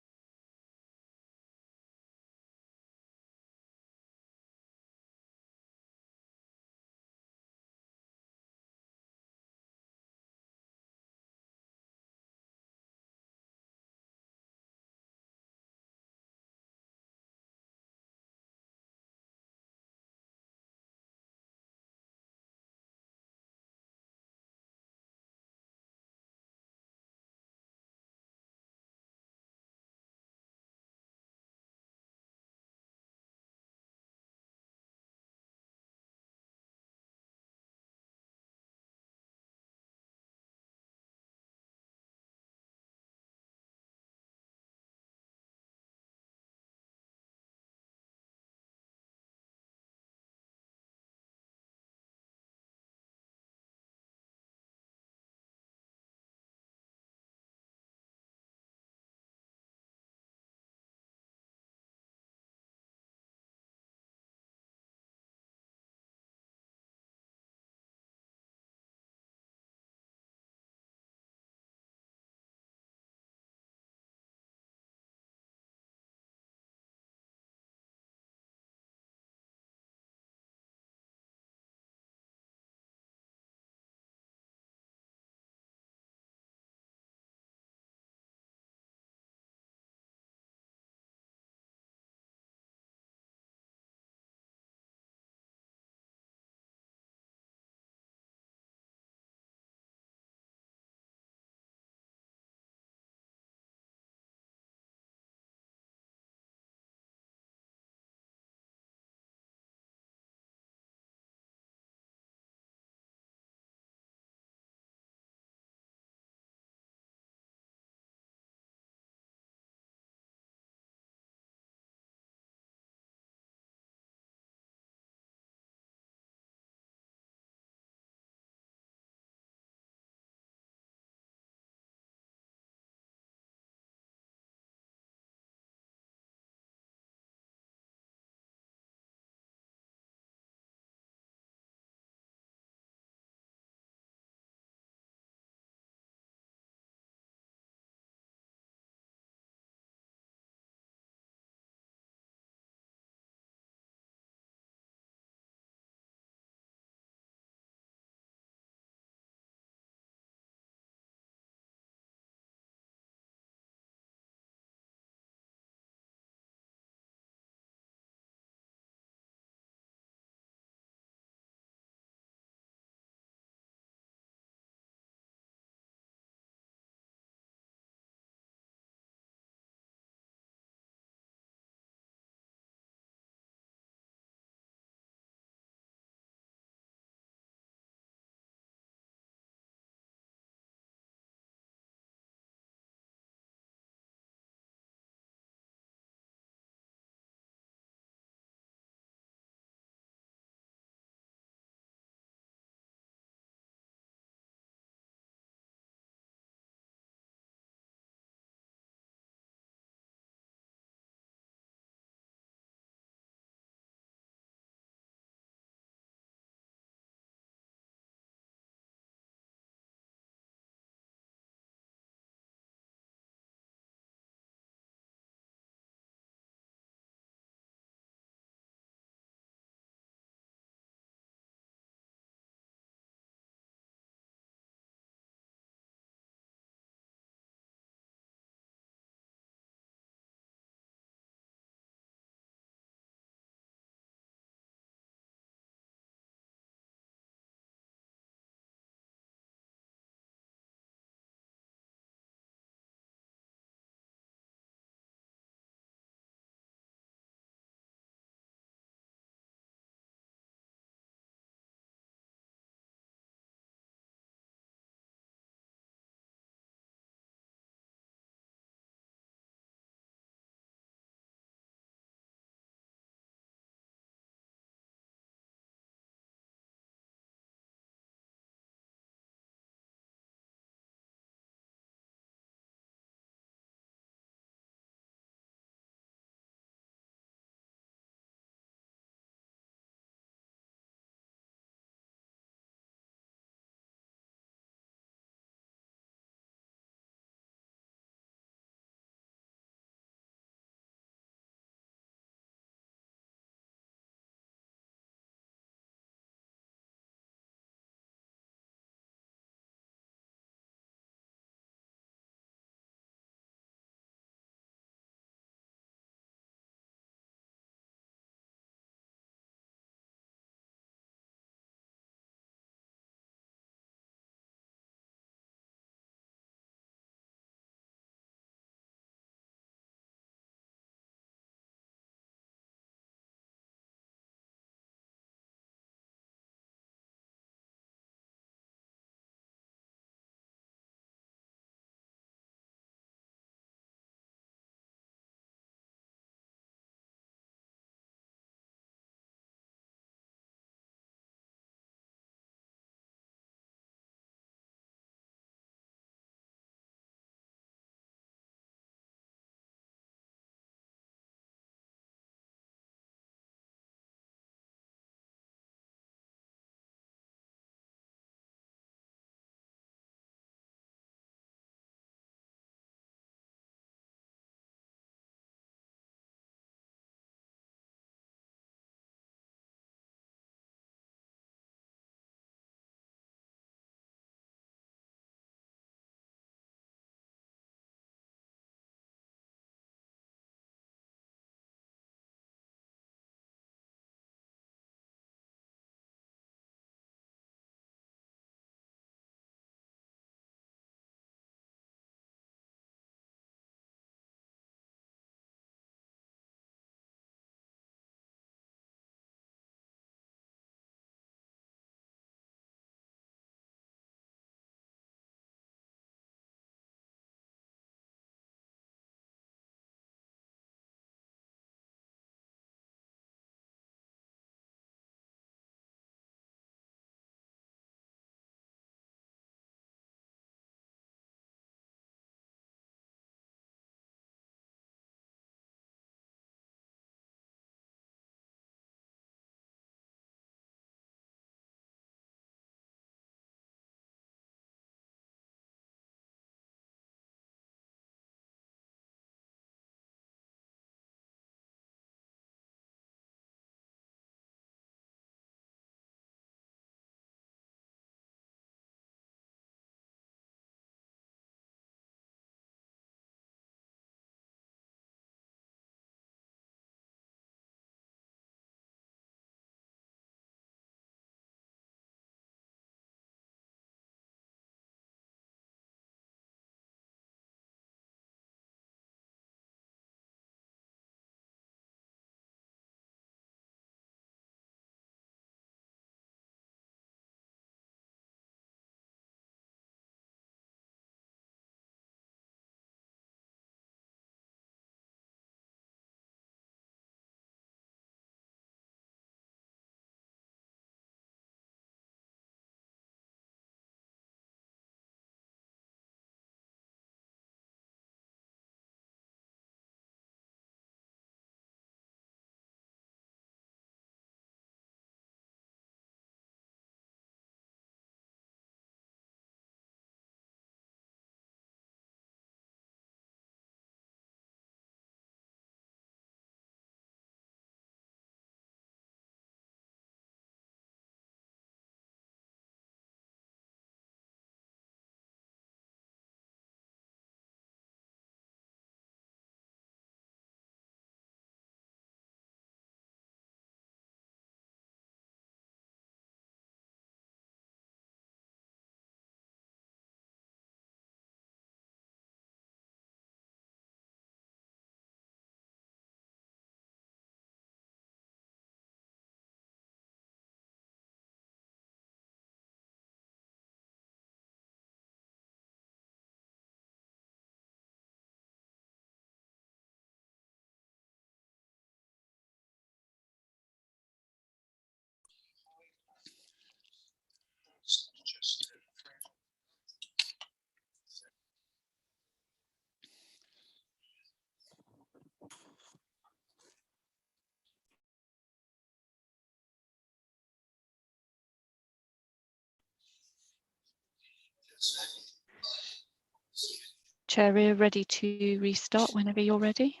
Chair, we're ready to restart whenever you're ready.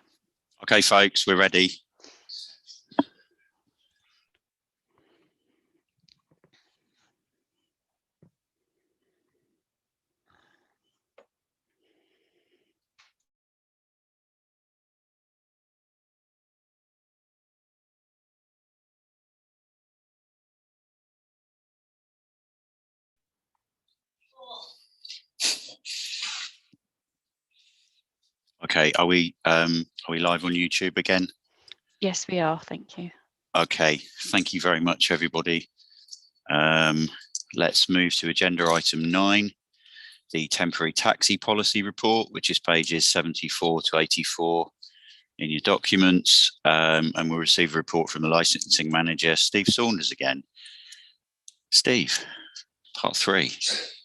Okay, folks, we're ready. Okay, are we live on YouTube again? Yes, we are. Thank you. Okay, thank you very much, everybody. Let's move to agenda item 9, the temporary taxi policy report, which is pages 74 to 84 in your documents, and we'll receive a report from the licensing manager, Steve Saunders again. Steve, part 3.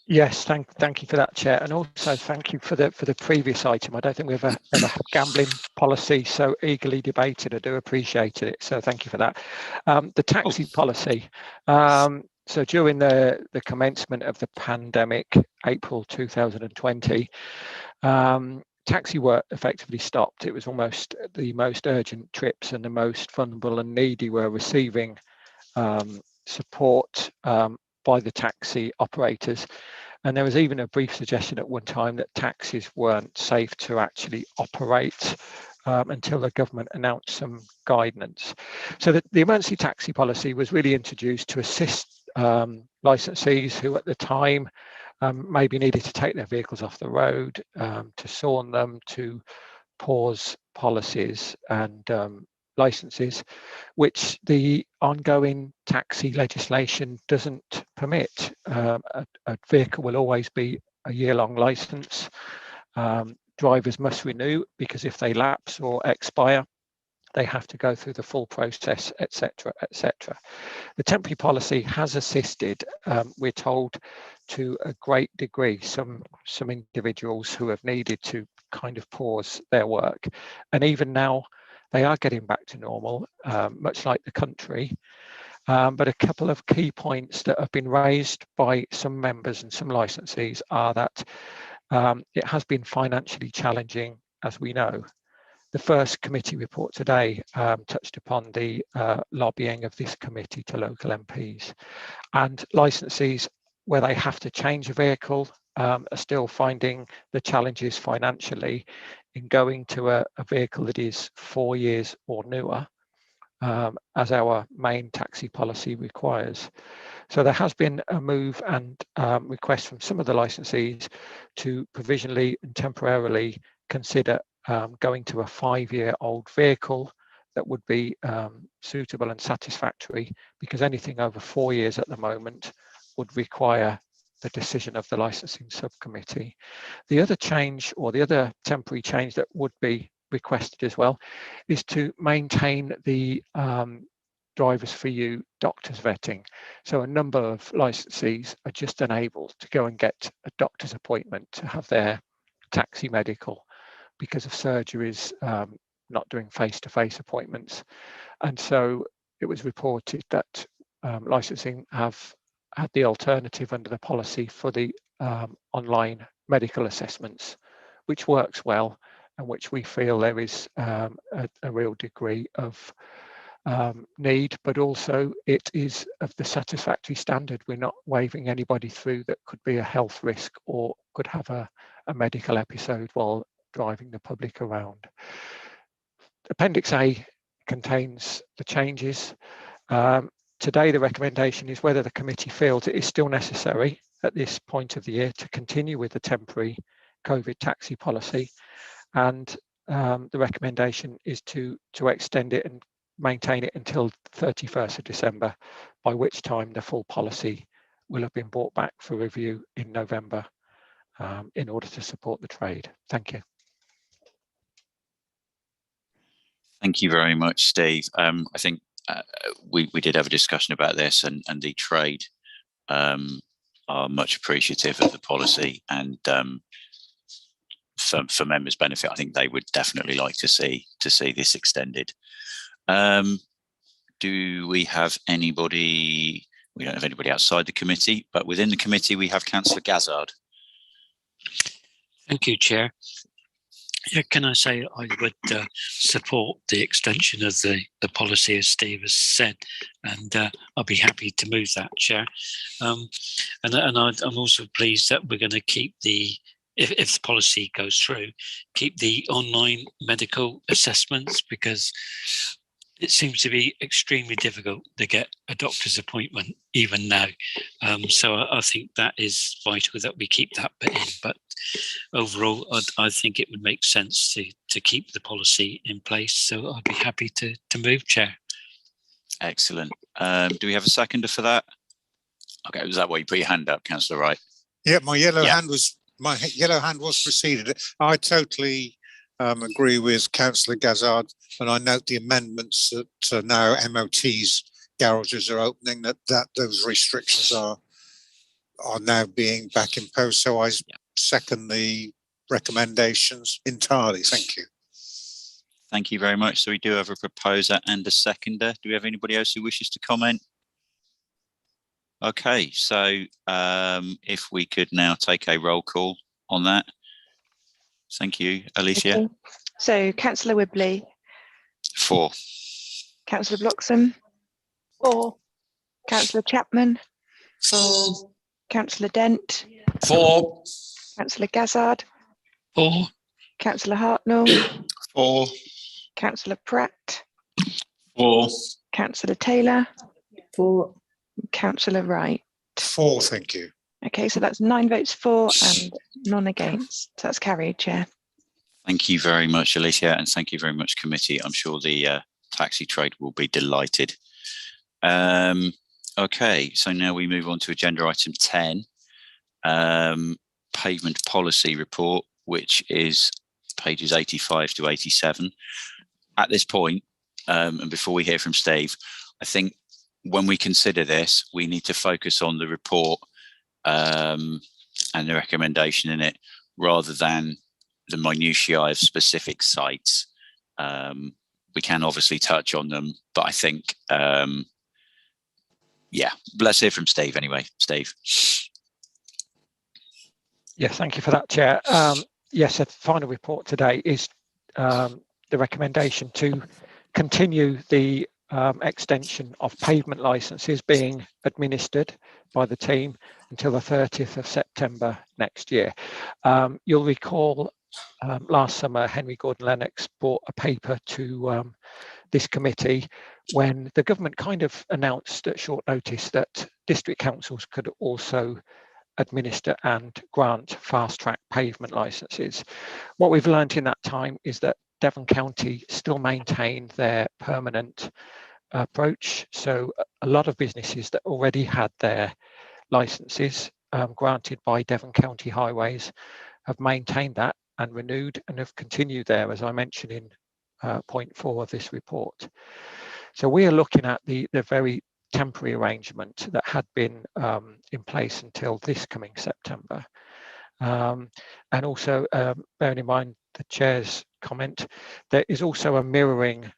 Yes, thank you for that, Chair, and also thank you for the previous item. I don't think we've ever had gambling policy so eagerly debated. I do appreciate it, so thank you for that. The taxi policy. So during the commencement of the pandemic, April 2020, taxi work effectively stopped. It was almost the most urgent trips and the most vulnerable and needy were receiving support by the taxi operators. And there was even a brief suggestion at one time that taxis weren't safe to actually operate until the government announced some guidance. So the emergency taxi policy was really introduced to assist licensees who at the time maybe needed to take their vehicles off the road, to sawn them, to pause policies and licenses, which the ongoing taxi legislation doesn't permit. A vehicle will always be a year-long license. Drivers must renew, because if they lapse or expire, they have to go through the full process, etc., etc. The temporary policy has assisted, we're told, to a great degree, some individuals who have needed to kind of pause their work. And even now, they are getting back to normal, much like the country. But a couple of key points that have been raised by some members and some licensees are that it has been financially challenging, as we know. The first committee report today touched upon the lobbying of this committee to local MPs. And licensees, where they have to change a vehicle, are still finding the challenges financially in going to a vehicle that is 4 years or newer, as our main taxi policy requires. So there has been a move and request from some of the licensees to provisionally and temporarily consider going to a 5-year-old vehicle that would be suitable and satisfactory, because anything over 4 years at the moment would require the decision of the licensing subcommittee. The other change, or the other temporary change that would be requested as well, is to maintain the Drivers for You doctor's vetting. So a number of licensees are just unable to go and get a doctor's appointment to have their taxi medical because of surgeries, not doing face-to-face appointments. And so it was reported that licensing have had the alternative under the policy for the online medical assessments, which works well, and which we feel there is a real degree of need, but also it is of the satisfactory standard. We're not waving anybody through that could be a health risk or could have a medical episode while driving the public around. Appendix A contains the changes. Today, the recommendation is whether the committee feels it is still necessary at this point of the year to continue with the temporary COVID taxi policy, and the recommendation is to extend it and maintain it until 31st of December, by which time the full policy will have been brought back for review in November in order to support the trade. Thank you. Thank you very much, Steve. I think we did have a discussion about this, and the trade are much appreciative of the policy, and for members' benefit, I think they would definitely like to see this extended. Do we have anybody? We don't have anybody outside the committee, but within the committee we have Councillor Gazzard. Thank you, Chair. Yeah, can I say I would support the extension of the policy, as Steve has said, and I'll be happy to move that, Chair. I'm also pleased that we're going to keep if the policy goes through, keep the online medical assessments, because it seems to be extremely difficult to get a doctor's appointment even now. So I think that is vital that we keep that bit in. But overall, I think it would make sense to keep the policy in place. So I'd be happy to move, Chair. Excellent. Do we have a seconder for that? Okay, was that why you put your hand up, Councillor Wright? Yeah, my yellow hand was preceded. I totally agree with Councillor Gazzard, and I note the amendments that now MOT's garages are opening, that those restrictions are now being back imposed. So I second the recommendations entirely. Thank you. Thank you very much. So we do have a proposer and a seconder. Do we have anybody else who wishes to comment? Okay, so if we could now take a roll call on that. Thank you, Alicia. Okay. So Councillor Whibley. 4. Councillor Bloxham. 4. Councillor Chapman. 4. Councillor Dent. 4. Councillor Gazzard. 4. Councillor Hartnell. 4. Councillor Pratt. 4. Councillor Taylor. 4. Councillor Wright. 4, thank you. Okay, so that's 9 votes for and none against. So that's carried, Chair. Thank you very much, Alicia, and thank you very much, committee. I'm sure the taxi trade will be delighted. Okay, so now we move on to agenda item 10, pavement policy report, which is pages 85 to 87. At this point, and before we hear from Steve, I think when we consider this, we need to focus on the report and the recommendation in it, rather than the minutiae of specific sites. We can obviously touch on them, but I think, yeah, let's hear from Steve anyway. Steve. Yeah, thank you for that, Chair. Yes, the final report today is the recommendation to continue the extension of pavement licenses being administered by the team until the 30th of September next year. You'll recall last summer Henry Gordon Lennox brought a paper to this committee when the government kind of announced at short notice that district councils could also administer and grant fast-track pavement licenses. What we've learned in that time is that Devon County still maintain their permanent approach. So a lot of businesses that already had their licenses granted by Devon County Highways have maintained that and renewed and have continued there, as I mentioned in point 4 of this report. So we are looking at the very temporary arrangement that had been in place until this coming September. And also bearing in mind the Chair's comment, there is also a mirroring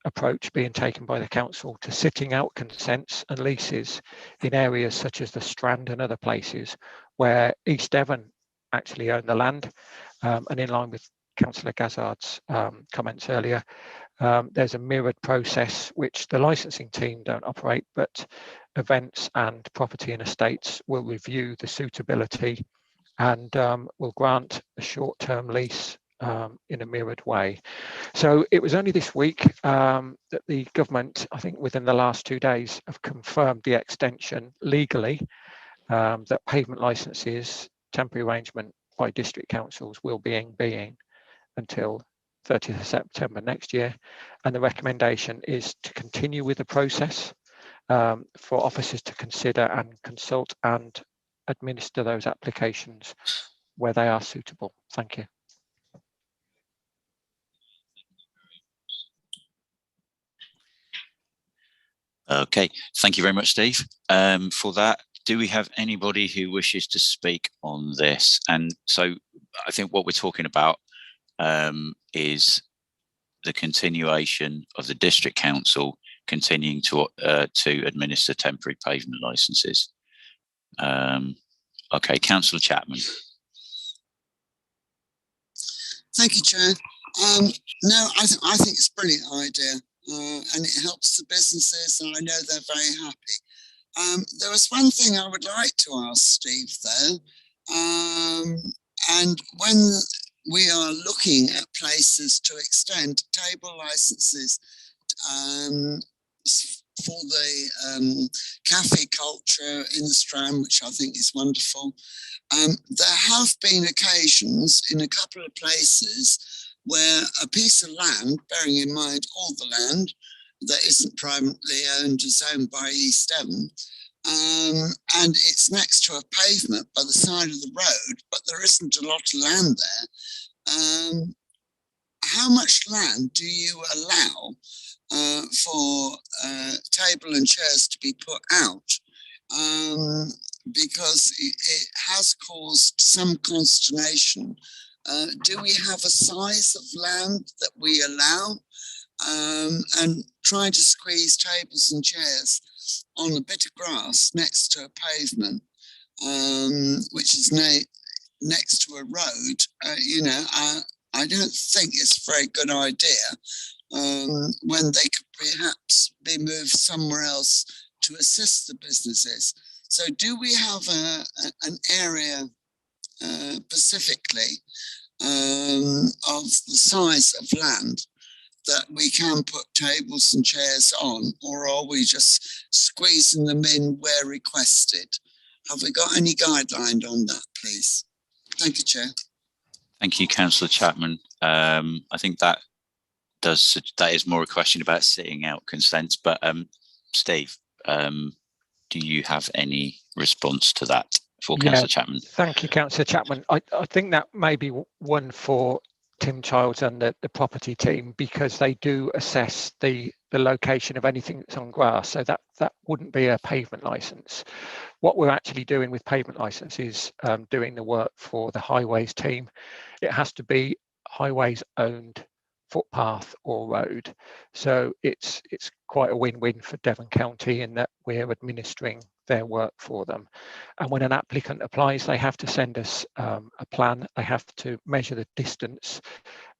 approach being taken by the council to sitting out consents and leases in areas such as the Strand and other places where East Devon actually own the land. And in line with Councillor Gazzard's comments earlier, there's a mirrored process which the licensing team don't operate, but events and property and estates will review the suitability and will grant a short-term lease in a mirrored way. So it was only this week that the government, I think within the last 2 days, have confirmed the extension legally that pavement licenses, temporary arrangement by district councils will be in being until 30th of September next year. And the recommendation is to continue with the process for officers to consider and consult and administer those applications where they are suitable. Thank you. Okay, thank you very much, Steve. For that, do we have anybody who wishes to speak on this? And so I think what we're talking about is the continuation of the district council continuing to administer temporary pavement licenses. Okay, Councillor Chapman. Thank you, Chair. No, I think it's a brilliant idea, and it helps the businesses, and I know they're very happy. There was one thing I would like to ask Steve, though, and when we are looking at places to extend table licenses for the cafe culture in the Strand, which I think is wonderful. There have been occasions in a couple of places where a piece of land, bearing in mind all the land that isn't privately owned is owned by East Devon, and it's next to a pavement by the side of the road, but there isn't a lot of land there. How much land do you allow for table and chairs to be put out? Because it has caused some consternation. Do we have a size of land that we allow? And trying to squeeze tables and chairs on a bit of grass next to a pavement, which is next to a road, I don't think it's a very good idea when they could perhaps be moved somewhere else to assist the businesses. So do we have an area specifically of the size of land that we can put tables and chairs on, or are we just squeezing them in where requested? Have we got any guideline on that, please? Thank you, Chair. Thank you, Councillor Chapman. I think that is more a question about sitting out consent, but Steve, do you have any response to that for Councillor Chapman? Thank you, Councillor Chapman. I think that may be one for Tim Childs and the property team, because they do assess the location of anything that's on grass, so that wouldn't be a pavement licence. What we're actually doing with pavement licence is doing the work for the highways team. It has to be highways owned footpath or road, so it's quite a win-win for Devon County in that we're administering their work for them. And when an applicant applies, they have to send us a plan, they have to measure the distance,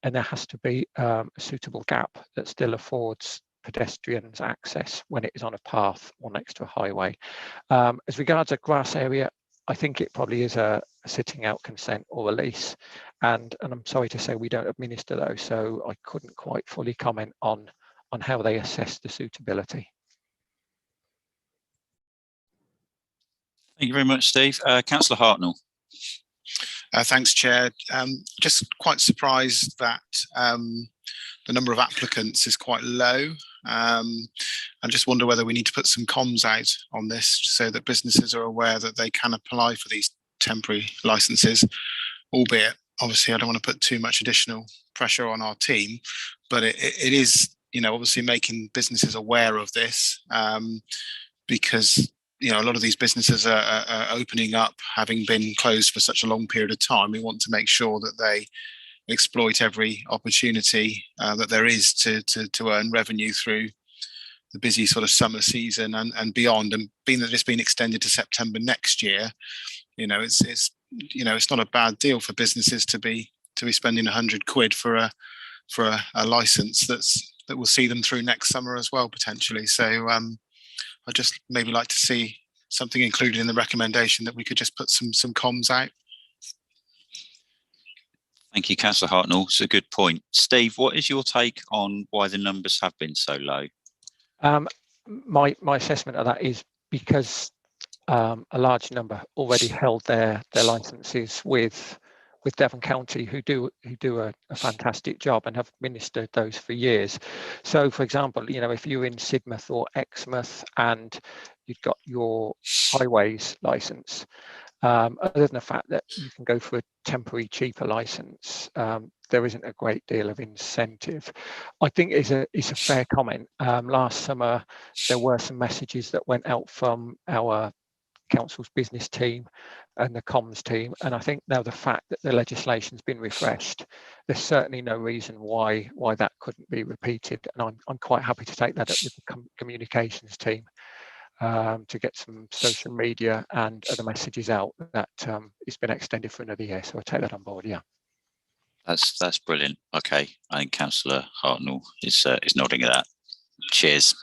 and there has to be a suitable gap that still affords pedestrians access when it is on a path or next to a highway. As regards a grass area, I think it probably is a sitting out consent or a lease, and I'm sorry to say we don't administer those, so I couldn't quite fully comment on how they assess the suitability. Thank you very much, Steve. Councillor Hartnell. Thanks, Chair. Just quite surprised that the number of applicants is quite low. I just wonder whether we need to put some comms out on this so that businesses are aware that they can apply for these temporary licenses, albeit obviously I don't want to put too much additional pressure on our team, but it is, obviously making businesses aware of this, because a lot of these businesses are opening up, having been closed for such a long period of time. We want to make sure that they exploit every opportunity that there is to earn revenue through the busy sort of summer season and beyond. And being that it's been extended to September next year, it's not a bad deal for businesses to be spending £100 for a license that will see them through next summer as well, potentially. So I'd just maybe like to see something included in the recommendation that we could just put some comms out. Thank you, Councillor Hartnell. It's a good point. Steve, what is your take on why the numbers have been so low? My assessment of that is because a large number already held their licences with Devon County, who do a fantastic job and have administered those for years. So, for example, if you're in Sidmouth or Exmouth and you've got your highways licence, other than the fact that you can go for a temporary cheaper licence, there isn't a great deal of incentive. I think it's a fair comment. Last summer, there were some messages that went out from our council's business team and the comms team, and I think now the fact that the legislation's been refreshed, there's certainly no reason why that couldn't be repeated, and I'm quite happy to take that up with the communications team to get some social media and other messages out that it's been extended for another year. So I'll take that on board. Yeah. That's brilliant. Okay, I think Councillor Hartnell is nodding at that. Cheers.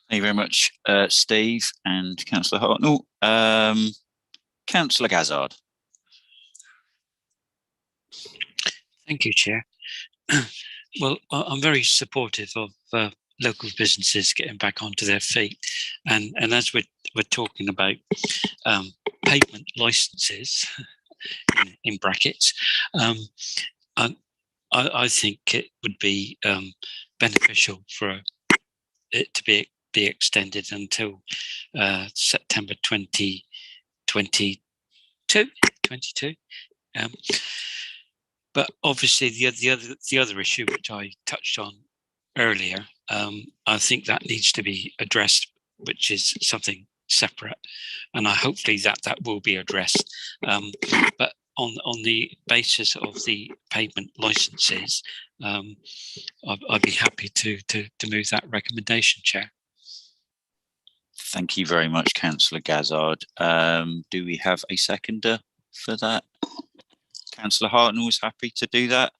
Thank you very much, Steve and Councillor Hartnell. Councillor Gazzard. Thank you, Chair. Well, I'm very supportive of local businesses getting back onto their feet, and as we're talking about pavement licenses in brackets, I think it would be beneficial for it to be extended until September 2022. But obviously the other issue which I touched on earlier, I think that needs to be addressed, which is something separate, and hopefully that will be addressed. But on the basis of the pavement licenses, I'd be happy to move that recommendation, Chair. Thank you very much, Councillor Gazzard. Do we have a seconder for that? Councillor Hartnell is happy to do that.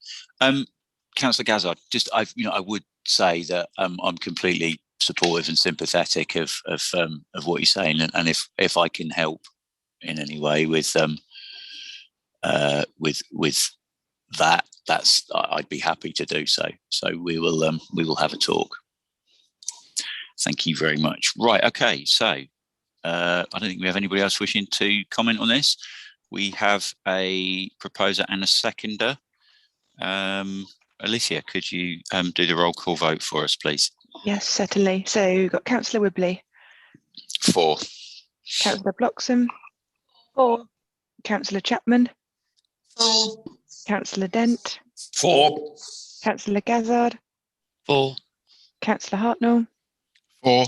Councillor Gazzard, I would say that I'm completely supportive and sympathetic of what you're saying, and if I can help in any way with that, I'd be happy to do so. So we will have a talk. Thank you very much. Right. Okay. So I don't think we have anybody else wishing to comment on this. We have a proposer and a seconder. Alicia, could you do the roll call vote for us, please? Yes, certainly. So we've got Councillor Wibley. 4. Councillor Bloxham. 4. Councillor Chapman. 4. Councillor Dent. 4. Councillor Gazzard. 4. Councillor Hartnell. 4.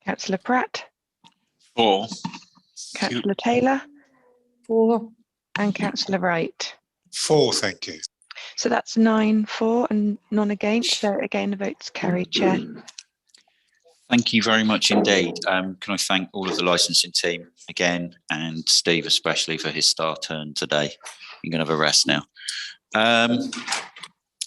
Councillor Pratt. 4. Councillor Taylor. 4. And Councillor Wright. 4, thank you. So that's 9-4 and none against. So again, the vote's carried, Chair. Thank you very much indeed. Can I thank all of the licensing team again, and Steve especially for his star turn today. You're going to have a rest now.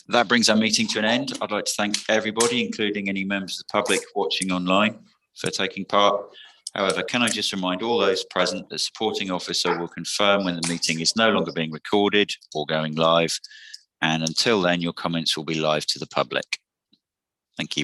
That brings our meeting to an end. I'd like to thank everybody, including any members of the public watching online, for taking part. However, can I just remind all those present that the supporting officer will confirm when the meeting is no longer being recorded or going live. And until then, your comments will be live to the public. Thank you very much.